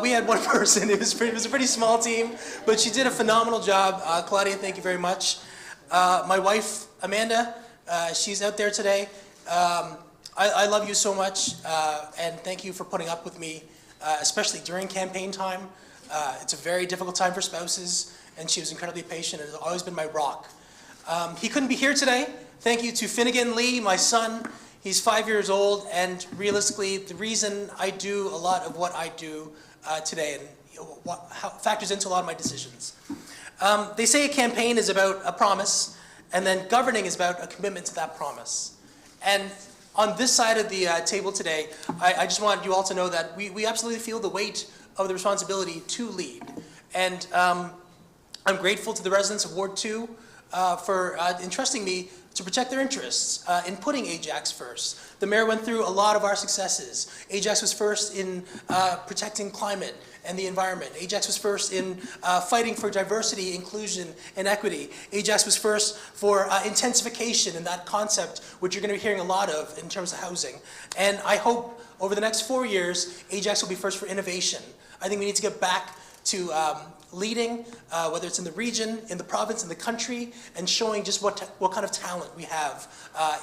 We had one person. It was a pretty small team, but she did a phenomenal job. Claudia, thank you very much. My wife, Amanda, she's out there today. I love you so much, and thank you for putting up with me, especially during campaign time. It's a very difficult time for spouses, and she was incredibly patient and has always been my rock. He couldn't be here today. Thank you to Finnegan Lee, my son. He's 5 years old, and realistically, the reason I do a lot of what I do today and how factors into a lot of my decisions. They say a campaign is about a promise, and then governing is about a commitment to that promise. And on this side of the table today, I just want you all to know that we absolutely feel the weight of the responsibility to lead. And I'm grateful to the residents of Ward 2 for entrusting me to protect their interests in putting Ajax first. The mayor went through a lot of our successes. Ajax was first in protecting climate and the environment. Ajax was first in fighting for diversity, inclusion, and equity. Ajax was first for intensification and that concept, which you're going to be hearing a lot of in terms of housing. And I hope over the next 4 years, Ajax will be first for innovation. I think we need to get back to leading, whether it's in the region, in the province, in the country, and showing just what kind of talent we have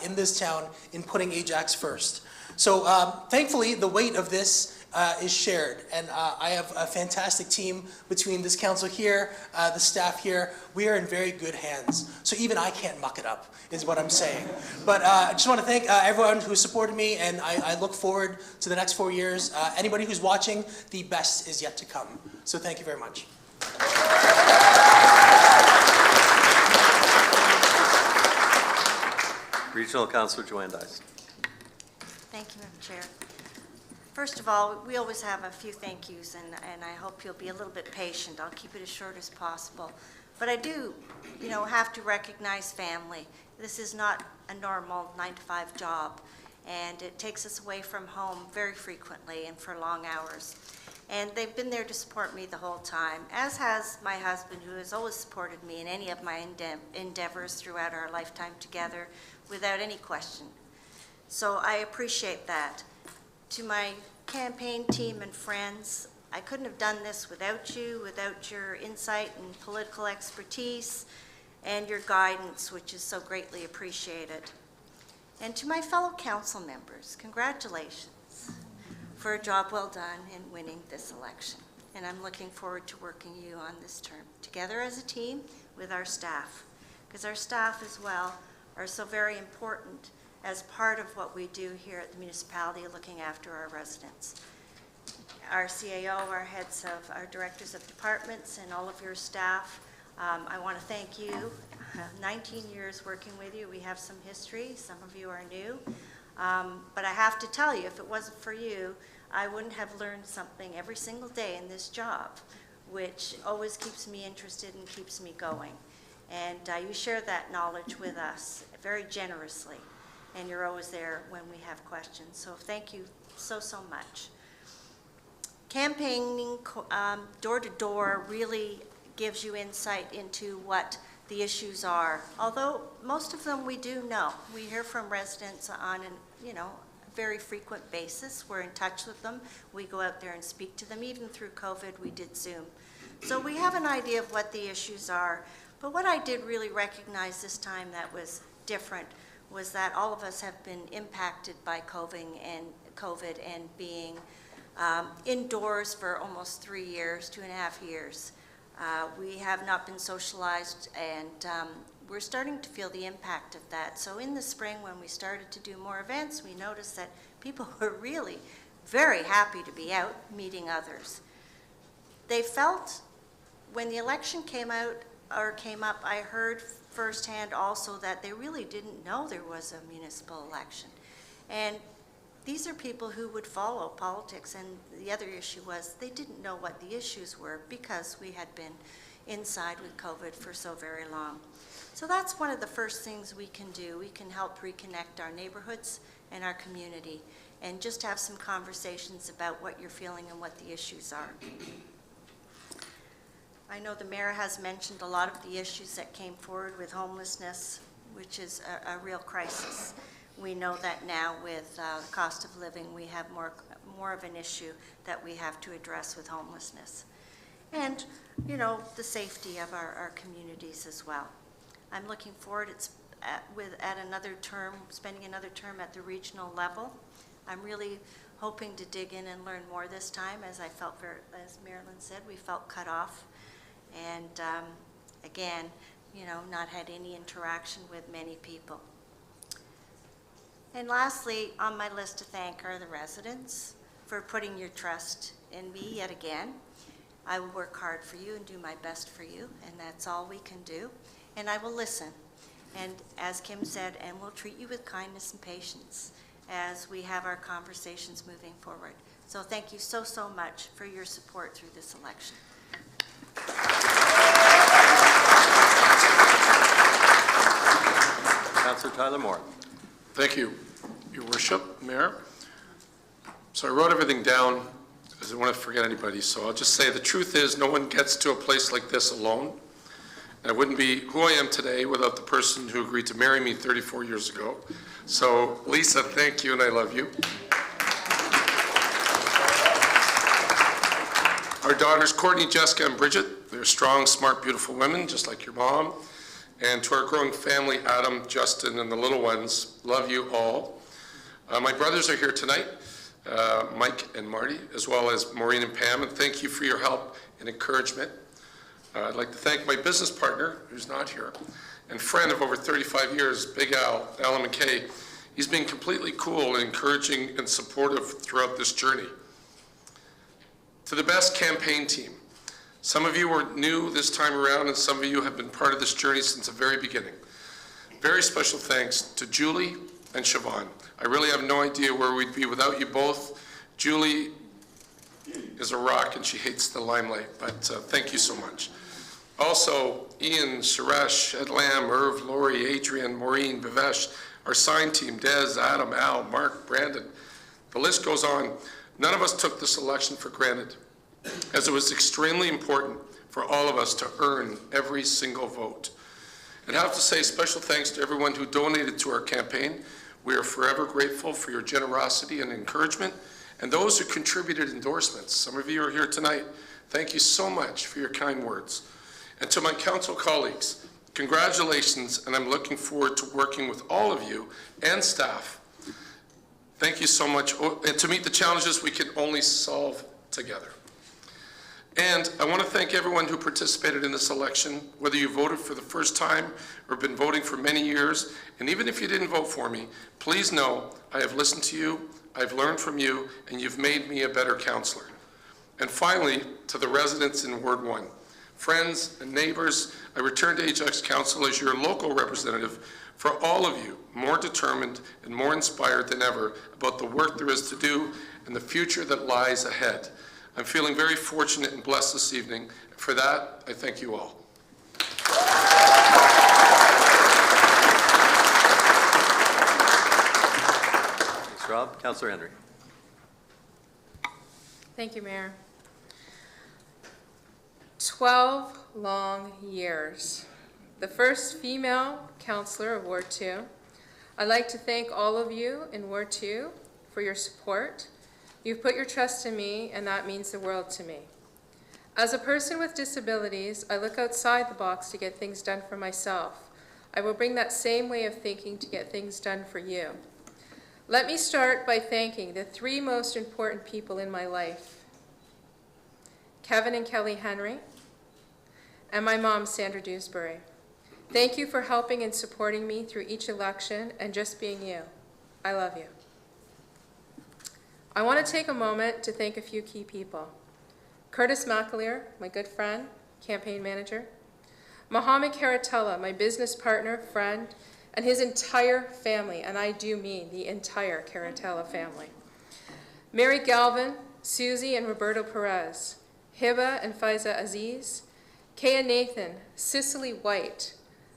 in this town in putting Ajax first. So thankfully, the weight of this is shared, and I have a fantastic team between this council here, the staff here. We are in very good hands, so even I can't muck it up, is what I'm saying. But I just want to thank everyone who supported me, and I look forward to the next 4 years. Anybody who's watching, the best is yet to come. So thank you very much.
Regional Councillor Joanne Dice.
Thank you, Madam Chair. First of all, we always have a few thank yous, and I hope you'll be a little bit patient. I'll keep it as short as possible. But I do, have to recognize family. This is not a normal 9-to-5 job, and it takes us away from home very frequently and for long hours. And they've been there to support me the whole time, as has my husband, who has always supported me in any of my endeavors throughout our lifetime together, without any question. So I appreciate that. To my campaign team and friends, I couldn't have done this without you, without your insight and political expertise and your guidance, which is so greatly appreciated. And to my fellow council members, congratulations for a job well done in winning this election. And I'm looking forward to working you on this term, together as a team with our staff, because our staff as well are so very important as part of what we do here at the municipality, looking after our residents. Our CAO, our heads of, our directors of departments, and all of your staff, I want to thank you. 19 years working with you. We have some history. Some of you are new. But I have to tell you, if it wasn't for you, I wouldn't have learned something every single day in this job, which always keeps me interested and keeps me going. And you share that knowledge with us very generously, and you're always there when we have questions. So thank you so, so much. Campaigning door to door really gives you insight into what the issues are. Although most of them we do know. We hear from residents on a very frequent basis. We're in touch with them. We go out there and speak to them. Even through COVID, we did Zoom. So we have an idea of what the issues are. But what I did really recognize this time that was different was that all of us have been impacted by COVID and being indoors for almost 3 years, 2.5 years. We have not been socialized, and we're starting to feel the impact of that. So in the spring, when we started to do more events, we noticed that people were really very happy to be out meeting others. They felt, when the election came up, I heard firsthand also that they really didn't know there was a municipal election. And these are people who would follow politics, and the other issue was they didn't know what the issues were because we had been inside with COVID for so very long. So that's one of the first things we can do. We can help reconnect our neighborhoods and our community and just have some conversations about what you're feeling and what the issues are. I know the mayor has mentioned a lot of the issues that came forward with homelessness, which is a real crisis. We know that now with the cost of living, we have more of an issue that we have to address with homelessness. And, the safety of our communities as well. I'm looking forward at another term, spending another term at the regional level. I'm really hoping to dig in and learn more this time, as I felt, as Marilyn said, we felt cut off. And again, not had any interaction with many people. And lastly, on my list to thank are the residents for putting your trust in me yet again. I will work hard for you and do my best for you, and that's all we can do. And I will listen. And as Kim said, and we'll treat you with kindness and patience as we have our conversations moving forward. So thank you so, so much for your support through this election.
Councillor Tyler Moore.
Thank you, Your Worship, Mayor. So I wrote everything down because I don't want to forget anybody. So I'll just say the truth is no one gets to a place like this alone. And I wouldn't be who I am today without the person who agreed to marry me 34 years ago. So Lisa, thank you, and I love you. Our daughters, Courtney, Jessica, and Bridget, They're strong, smart, beautiful women, just like your mom. And to our growing family, Adam, Justin, and the little ones, love you all. My brothers are here tonight, Mike and Marty, as well as Maureen and Pam, and thank you for your help and encouragement. I'd like to thank my business partner, who's not here, and friend of over 35 years, Big Al, Alan McKay. He's been completely cool and encouraging and supportive throughout this journey. To the best campaign team, some of you were new this time around, and some of you have been part of this journey since the very beginning. Very special thanks to Julie and Siobhan. I really have no idea where we'd be without you both. Julie is a rock and she hates the limelight, but thank you so much. Also, Ian, Suresh, Ed Lamb, Irv, Lori, Adrian, Maureen, Vivesh, our sign team, Des, Adam, Al, Mark, Brandon. The list goes on. None of us took this election for granted, as it was extremely important for all of us to earn every single vote. And I have to say special thanks to everyone who donated to our campaign. We are forever grateful for your generosity and encouragement, and those who contributed endorsements. Some of you are here tonight. Thank you so much for your kind words. And to my council colleagues, congratulations, and I'm looking forward to working with all of you and staff. Thank you so much, and to meet the challenges we can only solve together. And I want to thank everyone who participated in this election, whether you voted for the first time or been voting for many years, and even if you didn't vote for me, please know I have listened to you, I've learned from you, and you've made me a better councillor. And finally, to the residents in Ward 1, friends and neighbors, I return to Ajax Council as your local representative. For all of you, more determined and more inspired than ever about the work there is to do and the future that lies ahead. I'm feeling very fortunate and blessed this evening. For that, I thank you all.
Thanks, Rob. Councillor Henry.
Thank you, Mayor. 12 long years. The first female councillor of Ward 2. I'd like to thank all of you in Ward 2 for your support. You've put your trust in me, and that means the world to me. As a person with disabilities, I look outside the box to get things done for myself. I will bring that same way of thinking to get things done for you. Let me start by thanking the 3 most important people in my life: Kevin and Kelly Henry, and my mom, Sandra Dewsbury. Thank you for helping and supporting me through each election and just being you. I love you. I want to take a moment to thank a few key people. Curtis McAleer, my good friend, campaign manager. Mohammed Karatella, my business partner, friend, and his entire family, and I do mean the entire Karatella family. Mary Galvin, Susie and Roberto Perez, Hiba and Faiza Aziz, Kaya Nathan, Cicely White,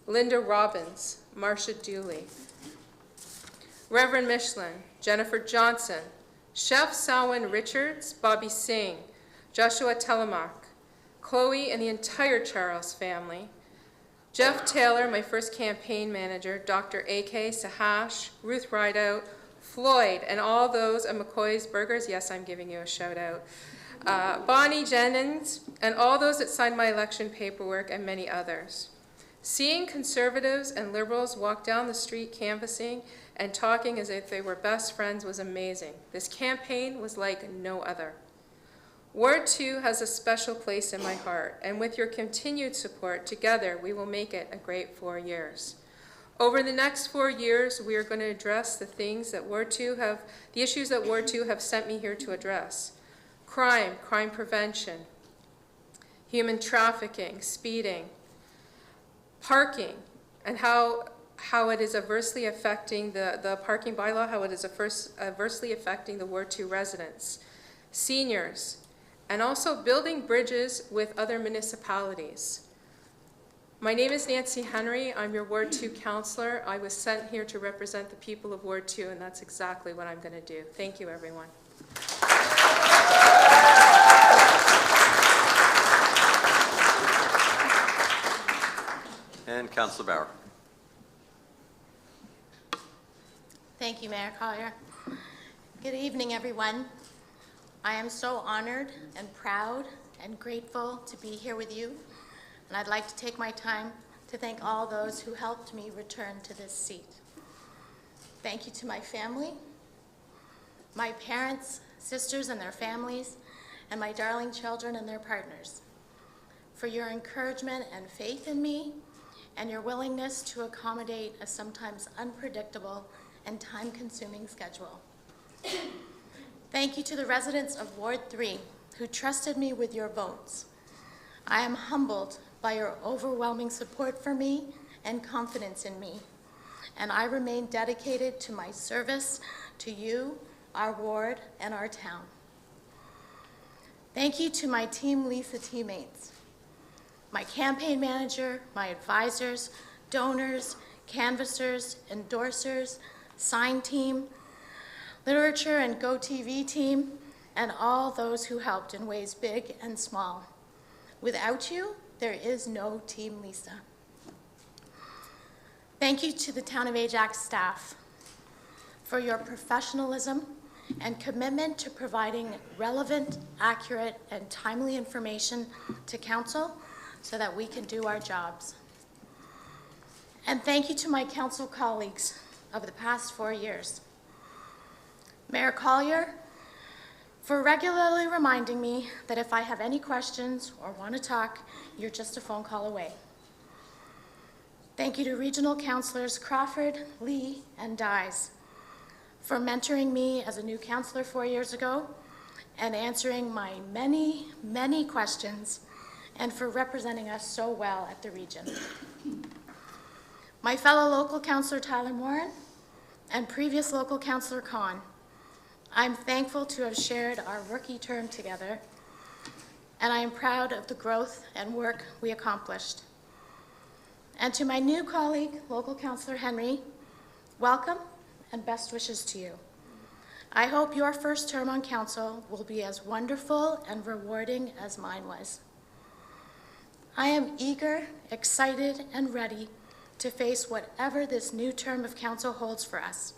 Linda Robbins, Marcia Dooley, Reverend Michelin, Jennifer Johnson, Chef Salwin Richards, Bobby Singh, Joshua Telemark, Chloe and the entire Charles family, Jeff Taylor, my first campaign manager, Dr. A.K. Sahash, Ruth Rideout, Floyd, and all those at McCoy's Burgers, yes, I'm giving you a shout out, Bonnie Jennings, and all those that signed my election paperwork, and many others. Seeing conservatives and liberals walk down the street canvassing and talking as if they were best friends was amazing. This campaign was like no other. Ward 2 has a special place in my heart, and with your continued support, together we will make it a great 4 years. Over the next 4 years, we are going to address the issues that Ward 2 have sent me here to address. Crime prevention, human trafficking, speeding, parking, and how it is adversely affecting the parking bylaw, how it is adversely affecting the Ward 2 residents, seniors, and also building bridges with other municipalities. My name is Nancy Henry. I'm your Ward 2 councillor. I was sent here to represent the people of Ward 2, and that's exactly what I'm going to do. Thank you, everyone.
And Councillor Bauer.
Thank you, Mayor Collier. Good evening, everyone. I am so honored and proud and grateful to be here with you, and I'd like to take my time to thank all those who helped me return to this seat. Thank you to my family, my parents, sisters and their families, and my darling children and their partners, for your encouragement and faith in me, and your willingness to accommodate a sometimes unpredictable and time-consuming schedule. Thank you to the residents of Ward 3 who trusted me with your votes. I am humbled by your overwhelming support for me and confidence in me, and I remain dedicated to my service to you, our ward, and our town. Thank you to my Team Lisa teammates, my campaign manager, my advisors, donors, canvassers, endorsers, sign team, literature and GoTV team, and all those who helped in ways big and small. Without you, there is no Team Lisa. Thank you to the Town of Ajax staff for your professionalism and commitment to providing relevant, accurate, and timely information to council so that we can do our jobs. And thank you to my council colleagues of the past 4 years. Mayor Collier, for regularly reminding me that if I have any questions or want to talk, you're just a phone call away. Thank you to regional councillors Crawford, Lee, and Dyes for mentoring me as a new councillor 4 years ago and answering my many, many questions, and for representing us so well at the region. My fellow local councillor Tyler Moran and previous local councillor Khan, I'm thankful to have shared our rookie term together, and I am proud of the growth and work we accomplished. And to my new colleague, local councillor Henry, welcome and best wishes to you. I hope your first term on council will be as wonderful and rewarding as mine was. I am eager, excited, and ready to face whatever this new term of council holds for us.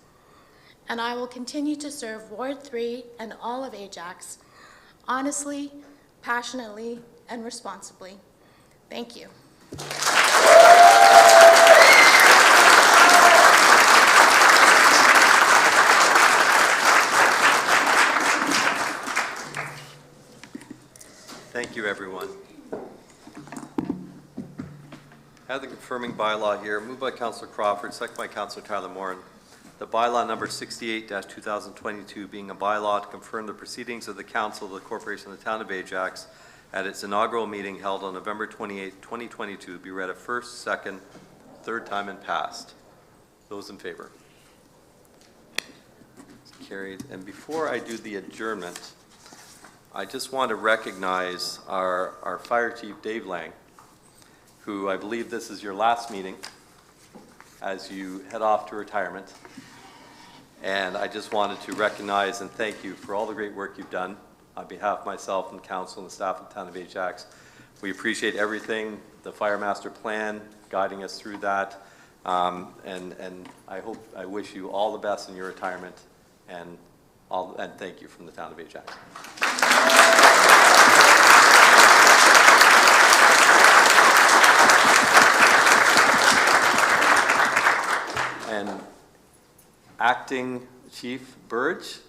And I will continue to serve Ward 3 and all of Ajax honestly, passionately, and responsibly. Thank you.
Thank you, everyone. I have the confirming bylaw here, moved by Councillor Crawford, second by Councillor Tyler Moran. The bylaw number 68-2022 being a bylaw to confirm the proceedings of the Council of the Corporation of the Town of Ajax at its inaugural meeting held on November 28, 2022, be read a first, second, third time and passed. Those in favor? It's carried. And before I do the adjournment, I just want to recognize our Fire Chief, Dave Lang, who I believe this is your last meeting as you head off to retirement. And I just wanted to recognize and thank you for all the great work you've done on behalf of myself and council and the staff of the Town of Ajax. We appreciate everything, the Fire Master Plan, guiding us through that. And I wish you all the best in your retirement, and thank you from the Town of Ajax. And Acting Chief Burge,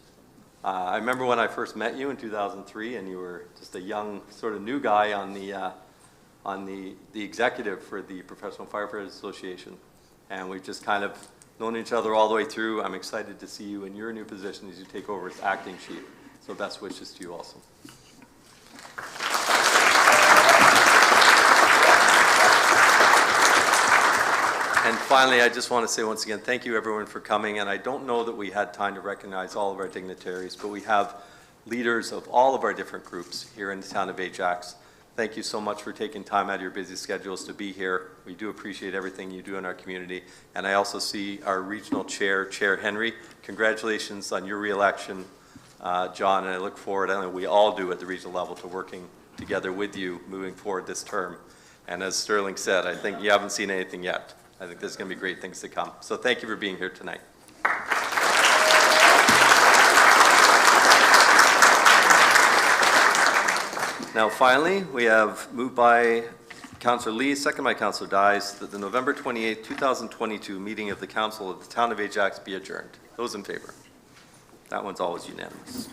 I remember when I first met you in 2003, and you were just a young, sort of new guy on the executive for the Professional Firefighters Association, and we've just kind of known each other all the way through. I'm excited to see you in your new position as you take over as Acting Chief. So best wishes to you also. And finally, I just want to say once again, thank you everyone for coming. And I don't know that we had time to recognize all of our dignitaries, but we have leaders of all of our different groups here in the Town of Ajax. Thank you so much for taking time out of your busy schedules to be here. We do appreciate everything you do in our community. And I also see our regional chair, Chair Henry. Congratulations on your re-election, John, and I look forward, and we all do at the regional level, to working together with you moving forward this term. And as Sterling said, I think you haven't seen anything yet. I think there's going to be great things to come. So thank you for being here tonight. Now, finally, we have moved by Councillor Lee, second by Councillor Dies, that the November 28, 2022 meeting of the Council of the Town of Ajax be adjourned. Those in favor? That one's always unanimous.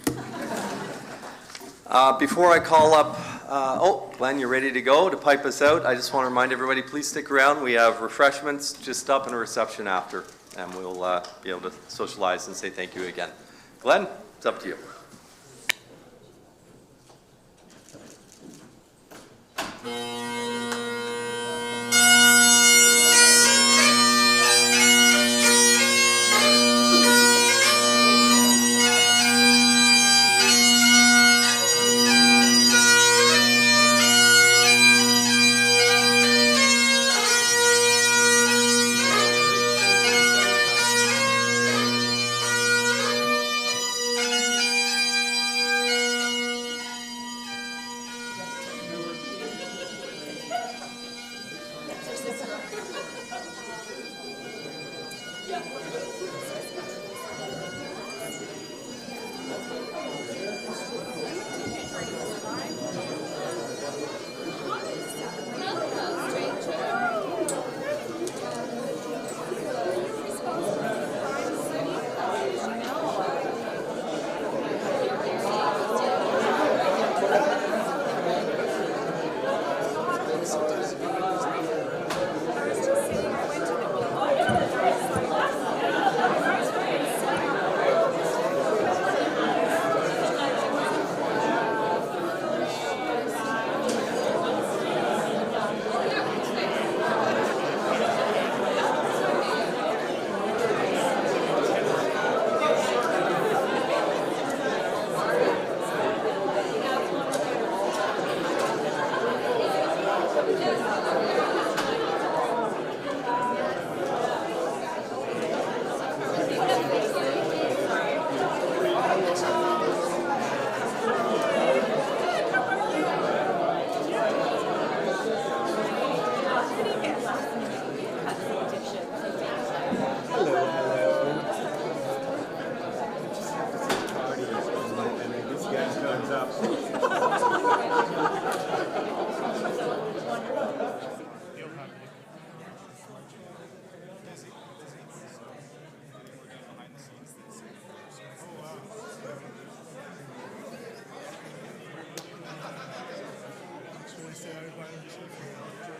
Before I call up, Glenn, you're ready to go to pipe us out. I just want to remind everybody, please stick around. We have refreshments just up and a reception after, and we'll be able to socialize and say thank you again. Glenn, it's up to you.
Up.